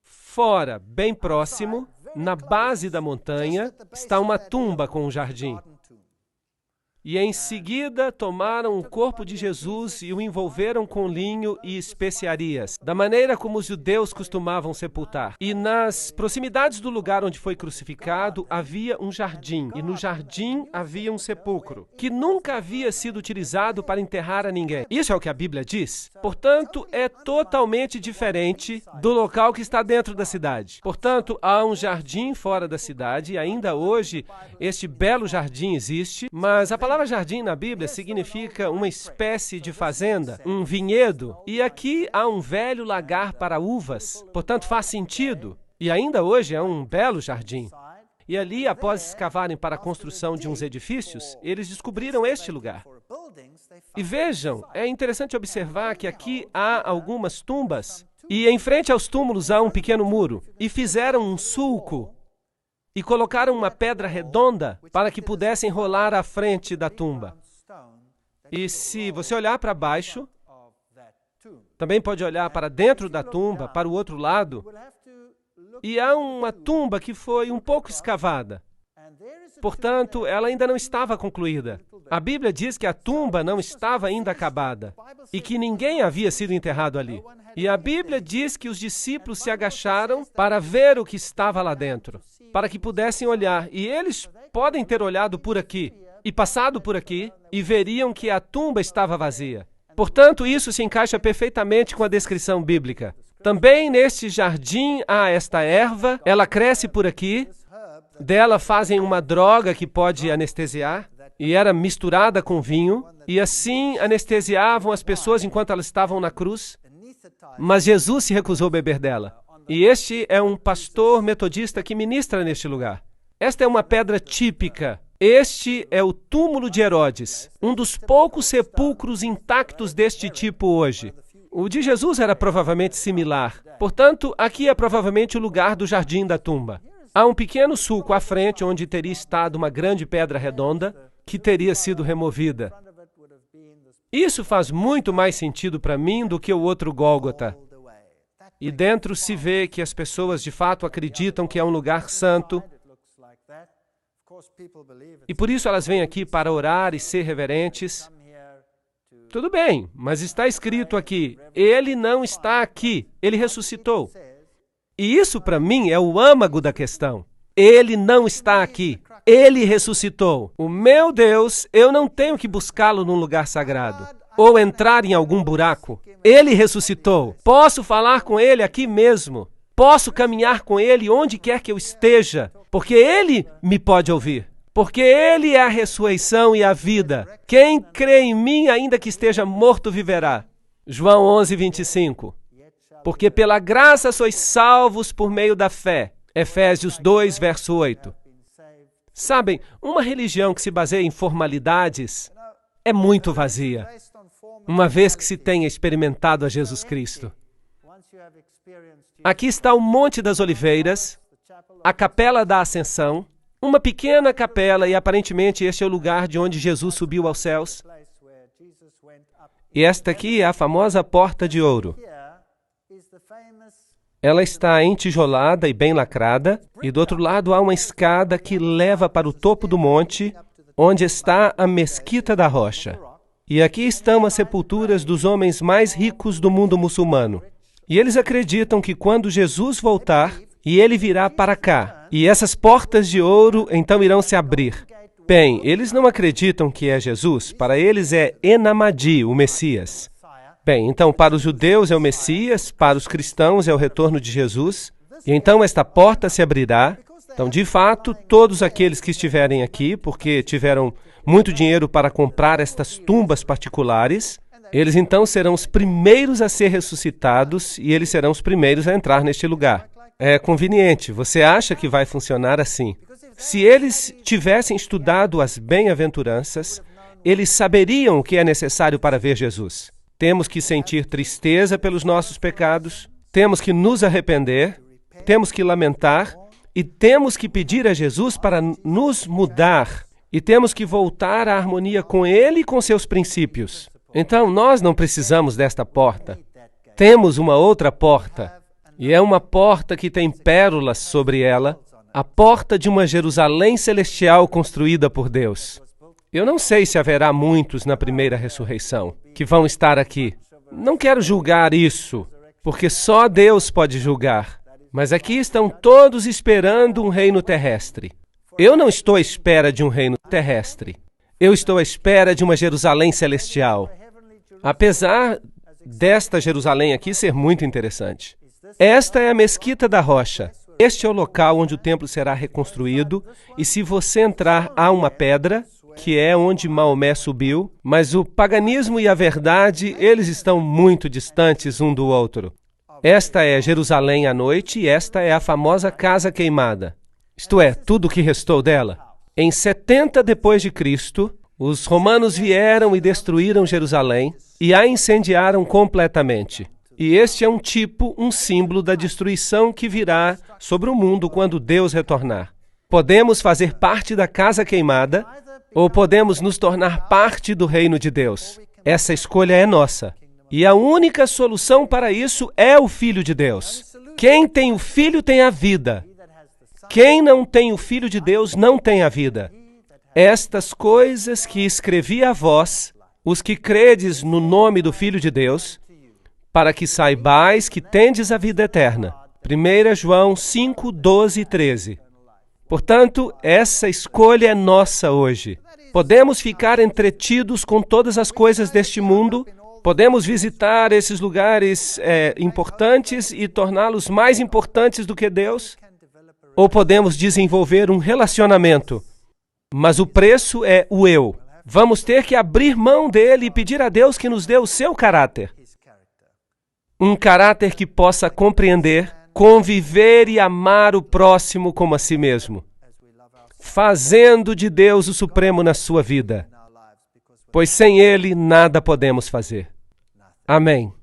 A: Fora, bem próximo, na base da montanha, está uma tumba com um jardim. E em seguida tomaram o corpo de Jesus e o envolveram com linho e especiarias, da maneira como os judeus costumavam sepultar. E nas proximidades do lugar onde foi crucificado havia um jardim, e no jardim havia um sepulcro, que nunca havia sido utilizado para enterrar a ninguém. Isso é o que a Bíblia diz. Portanto, é totalmente diferente do local que está dentro da cidade. Portanto, há um jardim fora da cidade, e ainda hoje este belo jardim existe, mas a palavra jardim na Bíblia significa uma espécie de fazenda, um vinhedo, e aqui há um velho lagar para uvas, portanto faz sentido, e ainda hoje é um belo jardim. E ali, após escavarem para a construção de uns edifícios, eles descobriram este lugar. E vejam, é interessante observar que aqui há algumas tumbas, e em frente aos túmulos há um pequeno muro, e fizeram um sulco, e colocaram uma pedra redonda para que pudessem rolar à frente da tumba. E se você olhar para baixo, também pode olhar para dentro da tumba, para o outro lado, e há uma tumba que foi um pouco escavada. Portanto, ela ainda não estava concluída. A Bíblia diz que a tumba não estava ainda acabada e que ninguém havia sido enterrado ali. E a Bíblia diz que os discípulos se agacharam para ver o que estava lá dentro, para que pudessem olhar. E eles podem ter olhado por aqui e passado por aqui e veriam que a tumba estava vazia. Portanto, isso se encaixa perfeitamente com a descrição bíblica. Também neste jardim há esta erva, ela cresce por aqui, dela fazem uma droga que pode anestesiar, e era misturada com vinho, e assim anestesiavam as pessoas enquanto elas estavam na cruz, mas Jesus se recusou a beber dela. E este é um pastor metodista que ministra neste lugar. Esta é uma pedra típica. Este é o túmulo de Herodes, um dos poucos sepulcros intactos deste tipo hoje. O de Jesus era provavelmente similar. Portanto, aqui é provavelmente o lugar do jardim da tumba. Há um pequeno sulco à frente onde teria estado uma grande pedra redonda que teria sido removida. Isso faz muito mais sentido para mim do que o outro Gólgota. E dentro se vê que as pessoas de fato acreditam que é um lugar santo. E por isso elas vêm aqui para orar e ser reverentes. Tudo bem, mas está escrito aqui, ele não está aqui, ele ressuscitou. E isso para mim é o âmago da questão. Ele não está aqui, ele ressuscitou. O meu Deus, eu não tenho que buscá-lo num lugar sagrado ou entrar em algum buraco. Ele ressuscitou. Posso falar com ele aqui mesmo. Posso caminhar com ele onde quer que eu esteja, porque ele me pode ouvir. Porque ele é a ressurreição e a vida. Quem crê em mim, ainda que esteja morto, viverá. João 11:25. Porque pela graça sois salvos por meio da fé. Efésios 2, verso 8. Sabem, uma religião que se baseia em formalidades é muito vazia, uma vez que se tenha experimentado a Jesus Cristo. Aqui está o Monte das Oliveiras, a Capela da Ascensão, uma pequena capela, e aparentemente este é o lugar de onde Jesus subiu aos céus. E esta aqui é a famosa Porta de Ouro. Ela está entijolada e bem lacrada, e do outro lado há uma escada que leva para o topo do monte, onde está a Mesquita da Rocha. E aqui estão as sepulturas dos homens mais ricos do mundo muçulmano. E eles acreditam que quando Jesus voltar, e ele virá para cá, e essas portas de ouro então irão se abrir. Bem, eles não acreditam que é Jesus, para eles é Enamadi, o Messias. Bem, então para os judeus é o Messias, para os cristãos é o retorno de Jesus, e então esta porta se abrirá. Então, de fato, todos aqueles que estiverem aqui, porque tiveram muito dinheiro para comprar estas tumbas particulares, eles então serão os primeiros a ser ressuscitados e eles serão os primeiros a entrar neste lugar. É conveniente, você acha que vai funcionar assim. Se eles tivessem estudado as bem-aventuranças, eles saberiam o que é necessário para ver Jesus. Temos que sentir tristeza pelos nossos pecados, temos que nos arrepender, temos que lamentar e temos que pedir a Jesus para nos mudar e temos que voltar à harmonia com Ele e com seus princípios. Então, nós não precisamos desta porta. Temos uma outra porta, e é uma porta que tem pérolas sobre ela, a porta de uma Jerusalém celestial construída por Deus. Eu não sei se haverá muitos na primeira ressurreição que vão estar aqui. Não quero julgar isso, porque só Deus pode julgar. Mas aqui estão todos esperando um reino terrestre. Eu não estou à espera de um reino terrestre. Eu estou à espera de uma Jerusalém celestial. Apesar desta Jerusalém aqui ser muito interessante. Esta é a Mesquita da Rocha. Este é o local onde o templo será reconstruído, e se você entrar, há uma pedra, que é onde Maomé subiu, mas o paganismo e a verdade, eles estão muito distantes um do outro. Esta é Jerusalém à noite e esta é a famosa Casa Queimada. Isto é, tudo o que restou dela. Em 70 depois de Cristo, os romanos vieram e destruíram Jerusalém e a incendiaram completamente. E este é um símbolo da destruição que virá sobre o mundo quando Deus retornar. Podemos fazer parte da Casa Queimada ou podemos nos tornar parte do reino de Deus. Essa escolha é nossa. E a única solução para isso é o Filho de Deus. Quem tem o Filho tem a vida. Quem não tem o Filho de Deus não tem a vida. Estas coisas que escrevi a vós, os que credes no nome do Filho de Deus, para que saibais que tendes a vida eterna. 1 João 5, 12 e 13. Portanto, essa escolha é nossa hoje. Podemos ficar entretidos com todas as coisas deste mundo, podemos visitar esses lugares importantes e torná-los mais importantes do que Deus, ou podemos desenvolver um relacionamento. Mas o preço é o eu. Vamos ter que abrir mão dele e pedir a Deus que nos dê o seu caráter. Um caráter que possa compreender, conviver e amar o próximo como a si mesmo, fazendo de Deus o supremo na sua vida, pois sem Ele nada podemos fazer. Amém.